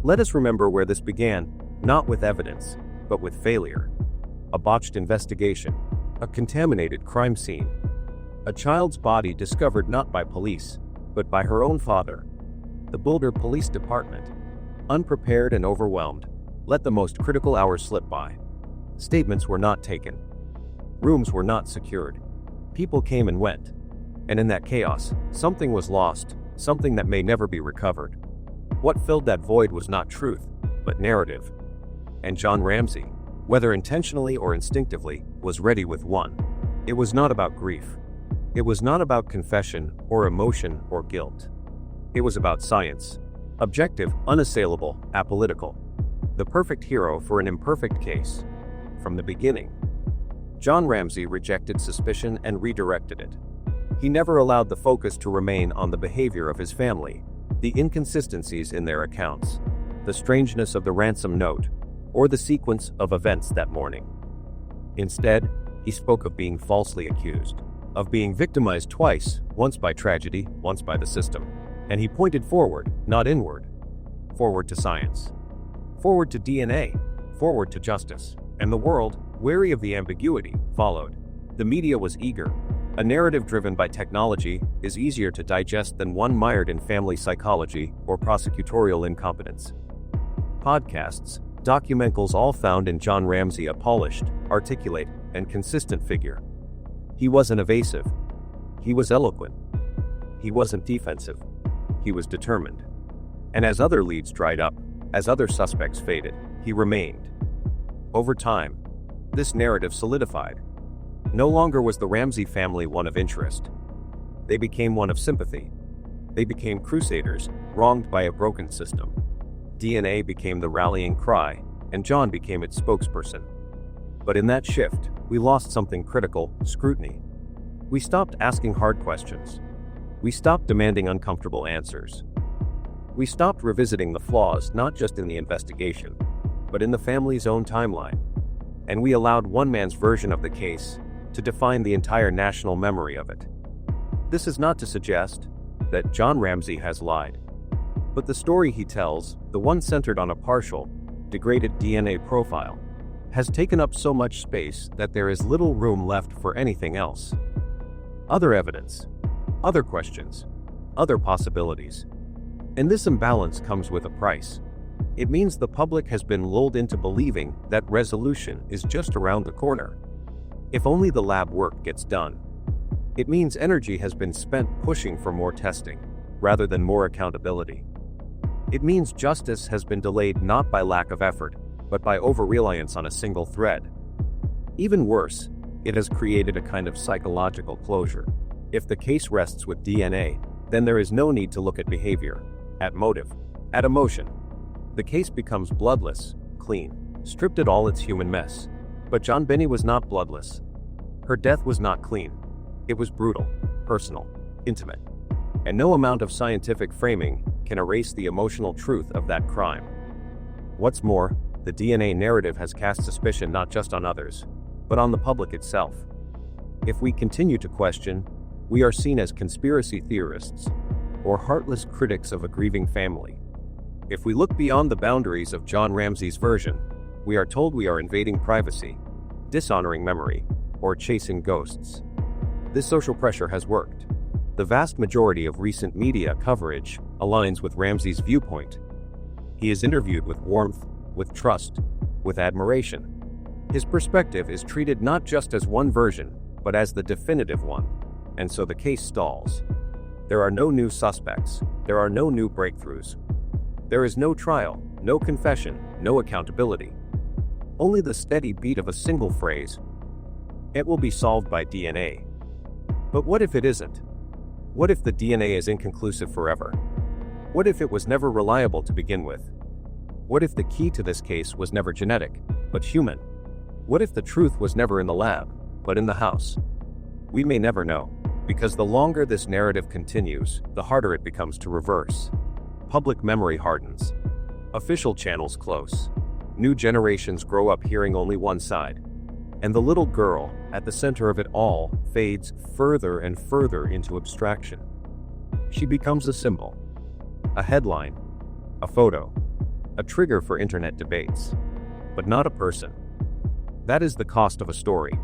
Let us remember where this began, not with evidence, but with failure. A botched investigation, a contaminated crime scene, a child's body discovered not by police, but by her own father. The Boulder Police Department, unprepared and overwhelmed, let the most critical hours slip by. Statements were not taken. Rooms were not secured. People came and went. And in that chaos, something was lost, something that may never be recovered. What filled that void was not truth, but narrative. And John Ramsey, whether intentionally or instinctively, was ready with one. It was not about grief. It was not about confession or emotion or guilt. It was about science. Objective, unassailable, apolitical. The perfect hero for an imperfect case. From the beginning, John Ramsey rejected suspicion and redirected it. He never allowed the focus to remain on the behavior of his family, the inconsistencies in their accounts, the strangeness of the ransom note, or the sequence of events that morning. Instead, he spoke of being falsely accused, of being victimized twice, once by tragedy, once by the system. And he pointed forward, not inward. Forward to science. Forward to DNA. Forward to justice. And the world, wary of the ambiguity, followed. The media was eager. A narrative driven by technology is easier to digest than one mired in family psychology or prosecutorial incompetence. Podcasts, documentals, all found in John Ramsey a polished, articulate, and consistent figure. He wasn't evasive. He was eloquent. He wasn't defensive. He was determined. And as other leads dried up, as other suspects faded, he remained. Over time, this narrative solidified. No longer was the Ramsey family one of interest. They became one of sympathy. They became crusaders, wronged by a broken system. DNA became the rallying cry, and John became its spokesperson. But in that shift, we lost something critical: scrutiny. We stopped asking hard questions. We stopped demanding uncomfortable answers. We stopped revisiting the flaws not just in the investigation, but in the family's own timeline. And we allowed one man's version of the case to define the entire national memory of it. This is not to suggest that John Ramsey has lied, but the story he tells, the one centered on a partial, degraded DNA profile, has taken up so much space that there is little room left for anything else. Other evidence, other questions, other possibilities. And this imbalance comes with a price. It means the public has been lulled into believing that resolution is just around the corner. If only the lab work gets done. It means energy has been spent pushing for more testing, rather than more accountability. It means justice has been delayed not by lack of effort, but by over-reliance on a single thread. Even worse, it has created a kind of psychological closure. If the case rests with DNA, then there is no need to look at behavior, at motive, at emotion. The case becomes bloodless, clean, stripped of all its human mess. But JonBenét was not bloodless. Her death was not clean. It was brutal, personal, intimate. And no amount of scientific framing can erase the emotional truth of that crime. What's more, the DNA narrative has cast suspicion not just on others, but on the public itself. If we continue to question, we are seen as conspiracy theorists or heartless critics of a grieving family. If we look beyond the boundaries of John Ramsey's version, we are told we are invading privacy, dishonoring memory, or chasing ghosts. This social pressure has worked. The vast majority of recent media coverage aligns with Ramsey's viewpoint. He is interviewed with warmth, with trust, with admiration. His perspective is treated not just as one version, but as the definitive one, and so the case stalls. There are no new suspects, there are no new breakthroughs. There is no trial, no confession, no accountability. Only the steady beat of a single phrase. It will be solved by DNA. But what if it isn't? What if the DNA is inconclusive forever? What if it was never reliable to begin with? What if the key to this case was never genetic, but human? What if the truth was never in the lab, but in the house? We may never know, because the longer this narrative continues, the harder it becomes to reverse. Public memory hardens. Official channels close. New generations grow up hearing only one side. And the little girl, at the center of it all, fades further and further into abstraction. She becomes a symbol, a headline, a photo, a trigger for internet debates, but not a person. That is the cost of a story.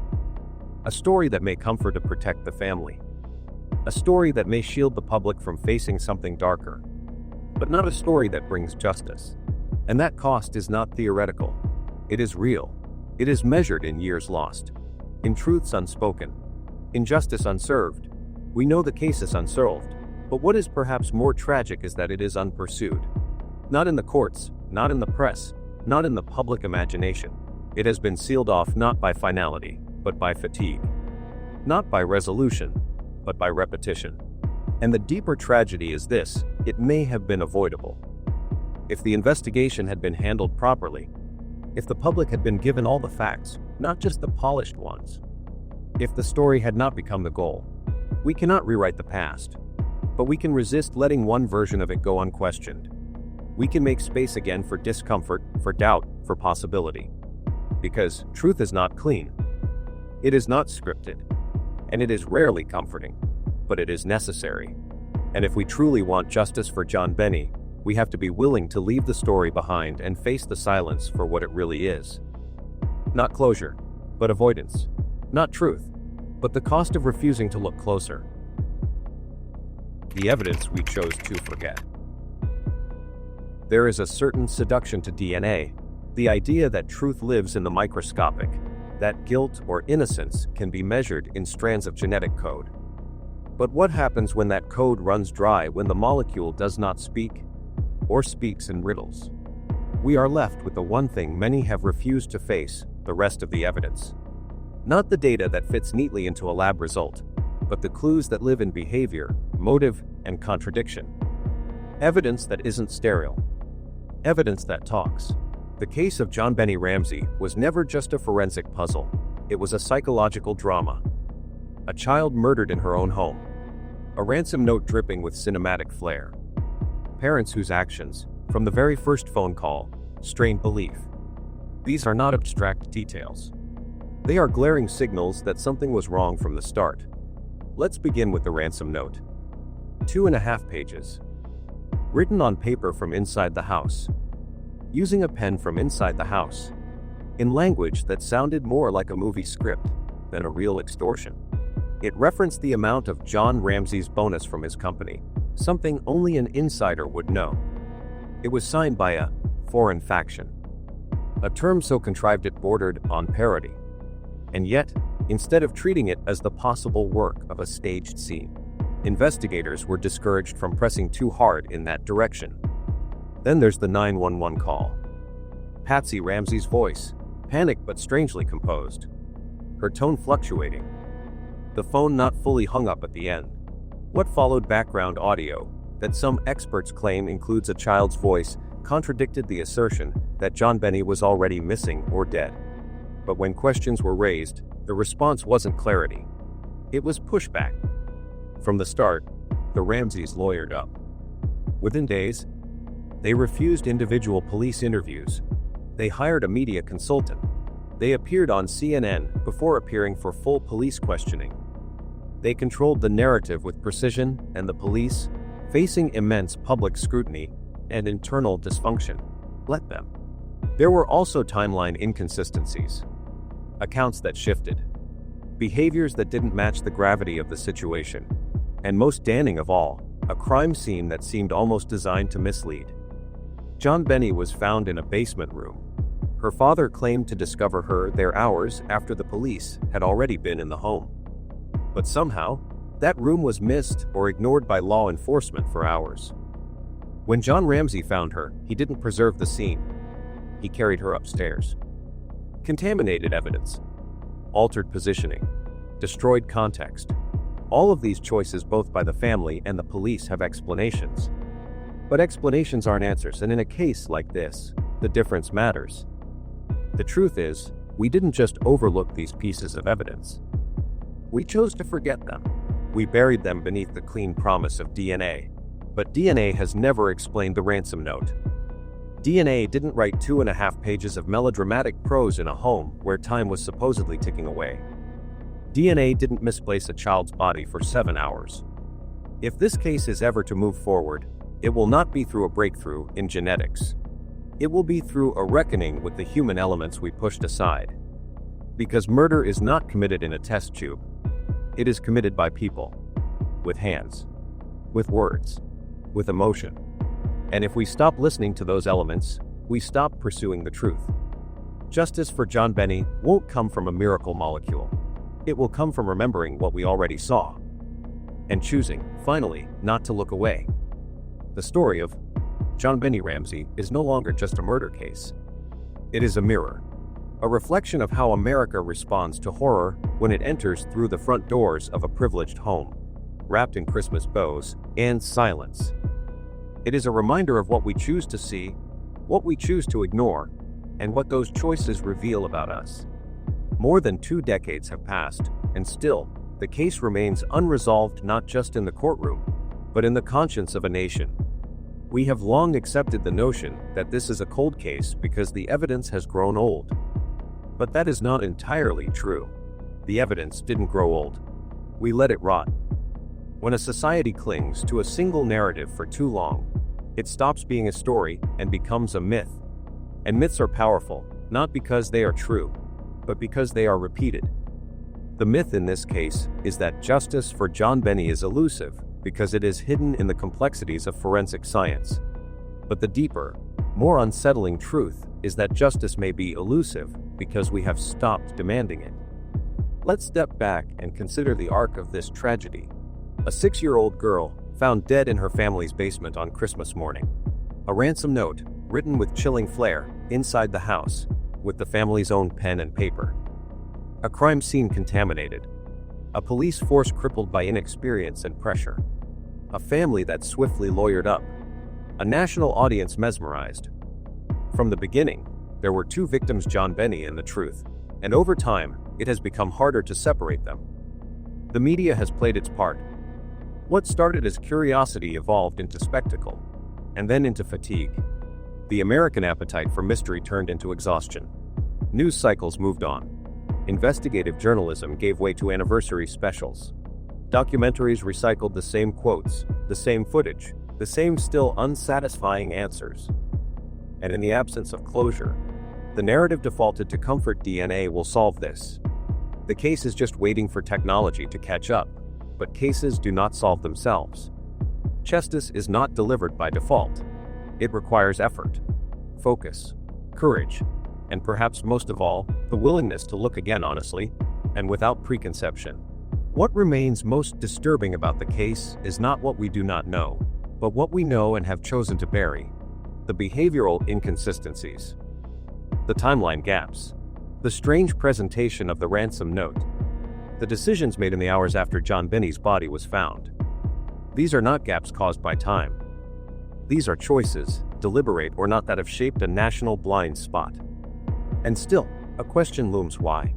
A story that may comfort or protect the family. A story that may shield the public from facing something darker, but not a story that brings justice. And that cost is not theoretical. It is real. It is measured in years lost, in truths unspoken, in justice unserved. We know the case is unsolved, but what is perhaps more tragic is that it is unpursued. Not in the courts, not in the press, not in the public imagination. It has been sealed off not by finality, but by fatigue. Not by resolution, but by repetition. And the deeper tragedy is this: it may have been avoidable. If the investigation had been handled properly, if the public had been given all the facts, not just the polished ones, if the story had not become the goal. We cannot rewrite the past, but we can resist letting one version of it go unquestioned. We can make space again for discomfort, for doubt, for possibility. Because truth is not clean. It is not scripted. And it is rarely comforting. But it is necessary. And if we truly want justice for JonBenét, we have to be willing to leave the story behind and face the silence for what it really is. Not closure, but avoidance. Not truth, but the cost of refusing to look closer. The evidence we chose to forget. There is a certain seduction to DNA, the idea that truth lives in the microscopic, that guilt or innocence can be measured in strands of genetic code. But what happens when that code runs dry, when the molecule does not speak, or speaks in riddles? We are left with the one thing many have refused to face: the rest of the evidence. Not the data that fits neatly into a lab result, but the clues that live in behavior, motive, and contradiction. Evidence that isn't sterile. Evidence that talks. The case of JonBenét Ramsey was never just a forensic puzzle. It was a psychological drama. A child murdered in her own home. A ransom note dripping with cinematic flair. Parents whose actions, from the very first phone call, strained belief. These are not abstract details. They are glaring signals that something was wrong from the start. Let's begin with the ransom note. 2.5 pages. Written on paper from inside the house. Using a pen from inside the house. In language that sounded more like a movie script than a real extortion. It referenced the amount of John Ramsey's bonus from his company, something only an insider would know. It was signed by a foreign faction, a term so contrived it bordered on parody. And yet, instead of treating it as the possible work of a staged scene, investigators were discouraged from pressing too hard in that direction. Then there's the 911 call. Patsy Ramsey's voice, panicked but strangely composed. Her tone fluctuating. The phone not fully hung up at the end. What followed, background audio, that some experts claim includes a child's voice, contradicted the assertion that JonBenét was already missing or dead. But when questions were raised, the response wasn't clarity. It was pushback. From the start, the Ramseys lawyered up. Within days, they refused individual police interviews. They hired a media consultant. They appeared on CNN before appearing for full police questioning. They controlled the narrative with precision, and the police, facing immense public scrutiny and internal dysfunction, let them. There were also timeline inconsistencies, accounts that shifted, behaviors that didn't match the gravity of the situation, and most damning of all, a crime scene that seemed almost designed to mislead. JonBenét was found in a basement room. Her father claimed to discover her there hours after the police had already been in the home. But somehow, that room was missed or ignored by law enforcement for hours. When John Ramsey found her, he didn't preserve the scene. He carried her upstairs. Contaminated evidence, altered positioning, destroyed context. All of these choices, both by the family and the police, have explanations. But explanations aren't answers, and in a case like this, the difference matters. The truth is, we didn't just overlook these pieces of evidence. We chose to forget them. We buried them beneath the clean promise of DNA. But DNA has never explained the ransom note. DNA didn't write 2.5 pages of melodramatic prose in a home where time was supposedly ticking away. DNA didn't misplace a child's body for 7 hours. If this case is ever to move forward, it will not be through a breakthrough in genetics. It will be through a reckoning with the human elements we pushed aside. Because murder is not committed in a test tube. It is committed by people. With hands. With words. With emotion. And if we stop listening to those elements, we stop pursuing the truth. Justice for JonBenét won't come from a miracle molecule. It will come from remembering what we already saw. And choosing, finally, not to look away. The story of JonBenét Ramsey is no longer just a murder case. It is a mirror. A reflection of how America responds to horror when it enters through the front doors of a privileged home, wrapped in Christmas bows and silence. It is a reminder of what we choose to see, what we choose to ignore, and what those choices reveal about us. More than 2 decades have passed, and still, the case remains unresolved, not just in the courtroom, but in the conscience of a nation. We have long accepted the notion that this is a cold case because the evidence has grown old. But that is not entirely true. The evidence didn't grow old. We let it rot. When a society clings to a single narrative for too long, it stops being a story and becomes a myth. And myths are powerful, not because they are true, but because they are repeated. The myth in this case is that justice for JonBenét is elusive because it is hidden in the complexities of forensic science. But the deeper, more unsettling truth is that justice may be elusive because we have stopped demanding it. Let's step back and consider the arc of this tragedy. A 6-year-old girl found dead in her family's basement on Christmas morning. A ransom note, written with chilling flair, inside the house, with the family's own pen and paper. A crime scene contaminated. A police force crippled by inexperience and pressure. A family that swiftly lawyered up. A national audience mesmerized. From the beginning, there were 2 victims, JonBenét and the truth, and over time, it has become harder to separate them. The media has played its part. What started as curiosity evolved into spectacle, and then into fatigue. The American appetite for mystery turned into exhaustion. News cycles moved on. Investigative journalism gave way to anniversary specials. Documentaries recycled the same quotes, the same footage, the same still unsatisfying answers. And in the absence of closure, the narrative defaulted to comfort. DNA will solve this. The case is just waiting for technology to catch up, but cases do not solve themselves. Justice is not delivered by default. It requires effort, focus, courage, and perhaps most of all, the willingness to look again honestly, and without preconception. What remains most disturbing about the case is not what we do not know, but what we know and have chosen to bury. The behavioral inconsistencies, the timeline gaps, the strange presentation of the ransom note, the decisions made in the hours after JonBenét's body was found. These are not gaps caused by time. These are choices, deliberate or not, that have shaped a national blind spot. And still, a question looms: why?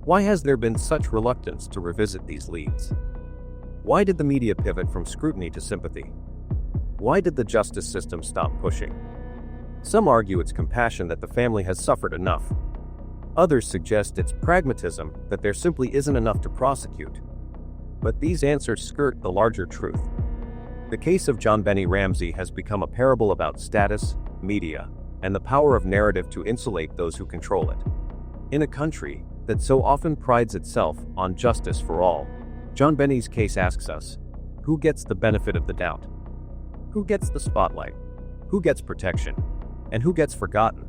Why has there been such reluctance to revisit these leads? Why did the media pivot from scrutiny to sympathy? Why did the justice system stop pushing? Some argue it's compassion, that the family has suffered enough. Others suggest it's pragmatism, that there simply isn't enough to prosecute. But these answers skirt the larger truth. The case of JonBenét Ramsey has become a parable about status, media, and the power of narrative to insulate those who control it. In a country that so often prides itself on justice for all, JonBenét's case asks us, who gets the benefit of the doubt? Who gets the spotlight? Who gets protection? And who gets forgotten?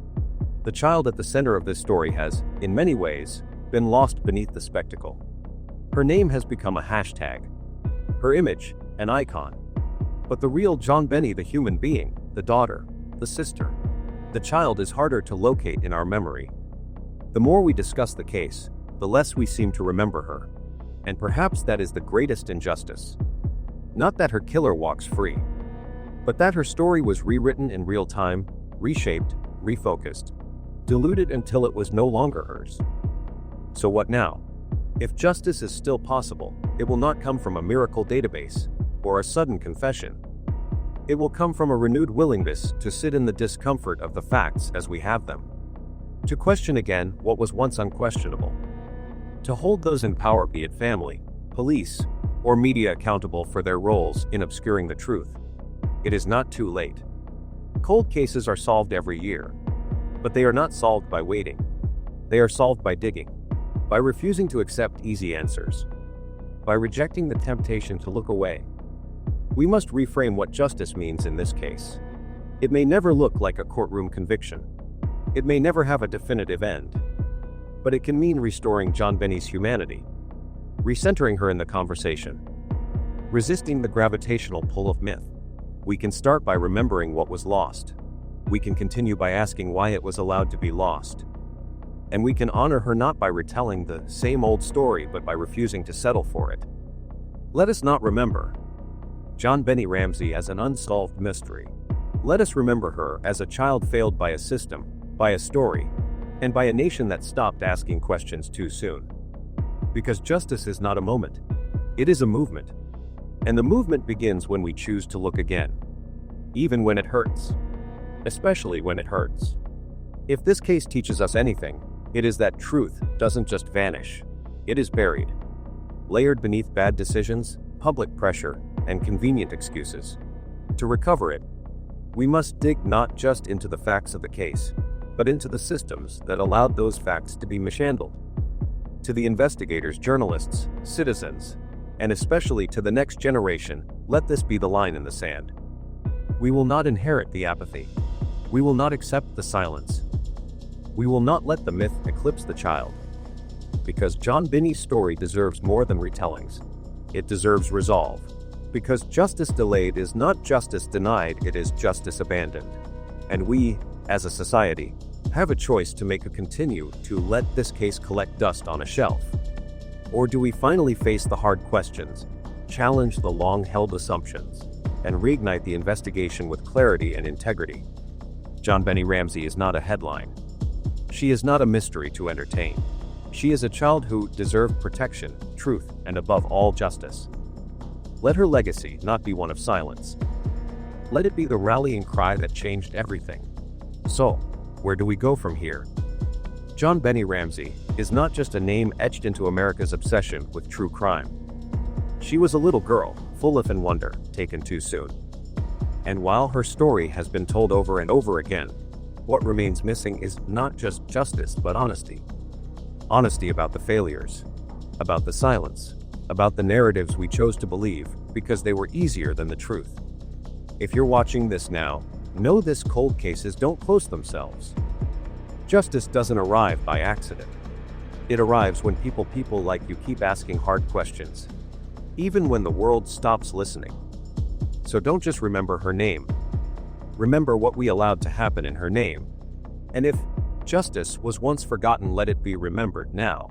The child at the center of this story has, in many ways, been lost beneath the spectacle. Her name has become a hashtag. Her image, an icon. But the real JonBenét, the human being, the daughter, the sister, the child is harder to locate in our memory. The more we discuss the case, the less we seem to remember her. And perhaps that is the greatest injustice. Not that her killer walks free, but that her story was rewritten in real time, reshaped, refocused, diluted until it was no longer hers. So what now? If justice is still possible, it will not come from a miracle database or a sudden confession. It will come from a renewed willingness to sit in the discomfort of the facts as we have them. To question again what was once unquestionable. To hold those in power, be it family, police, or media, accountable for their roles in obscuring the truth. It is not too late. Cold cases are solved every year, but they are not solved by waiting. They are solved by digging, by refusing to accept easy answers, by rejecting the temptation to look away. We must reframe what justice means in this case. It may never look like a courtroom conviction. It may never have a definitive end. But it can mean restoring JonBenét's humanity, recentering her in the conversation, resisting the gravitational pull of myth. We can start by remembering what was lost. We can continue by asking why it was allowed to be lost. And we can honor her not by retelling the same old story, but by refusing to settle for it. Let us not remember JonBenét Ramsey as an unsolved mystery. Let us remember her as a child failed by a system, by a story, and by a nation that stopped asking questions too soon. Because justice is not a moment. It is a movement. And the movement begins when we choose to look again. Even when it hurts. Especially when it hurts. If this case teaches us anything, it is that truth doesn't just vanish. It is buried. Layered beneath bad decisions, public pressure, and convenient excuses. To recover it, we must dig not just into the facts of the case, but into the systems that allowed those facts to be mishandled. To the investigators, journalists, citizens, and especially to the next generation, let this be the line in the sand. We will not inherit the apathy. We will not accept the silence. We will not let the myth eclipse the child. Because JonBenét's story deserves more than retellings. It deserves resolve. Because justice delayed is not justice denied, it is justice abandoned. And we, as a society, have a choice to make: a continue to let this case collect dust on a shelf? Or do we finally face the hard questions, challenge the long-held assumptions, and reignite the investigation with clarity and integrity? JonBenét Ramsey is not a headline. She is not a mystery to entertain. She is a child who deserved protection, truth, and above all, justice. Let her legacy not be one of silence. Let it be the rallying cry that changed everything. So, where do we go from here? JonBenét Ramsey is not just a name etched into America's obsession with true crime. She was a little girl, full of wonder, taken too soon. And while her story has been told over and over again, what remains missing is not just justice, but honesty. Honesty about the failures, about the silence, about the narratives we chose to believe because they were easier than the truth. If you're watching this now, know this: cold cases don't close themselves. Justice doesn't arrive by accident. It arrives when people like you keep asking hard questions, even when the world stops listening. So don't just remember her name. Remember what we allowed to happen in her name. And if justice was once forgotten, let it be remembered now.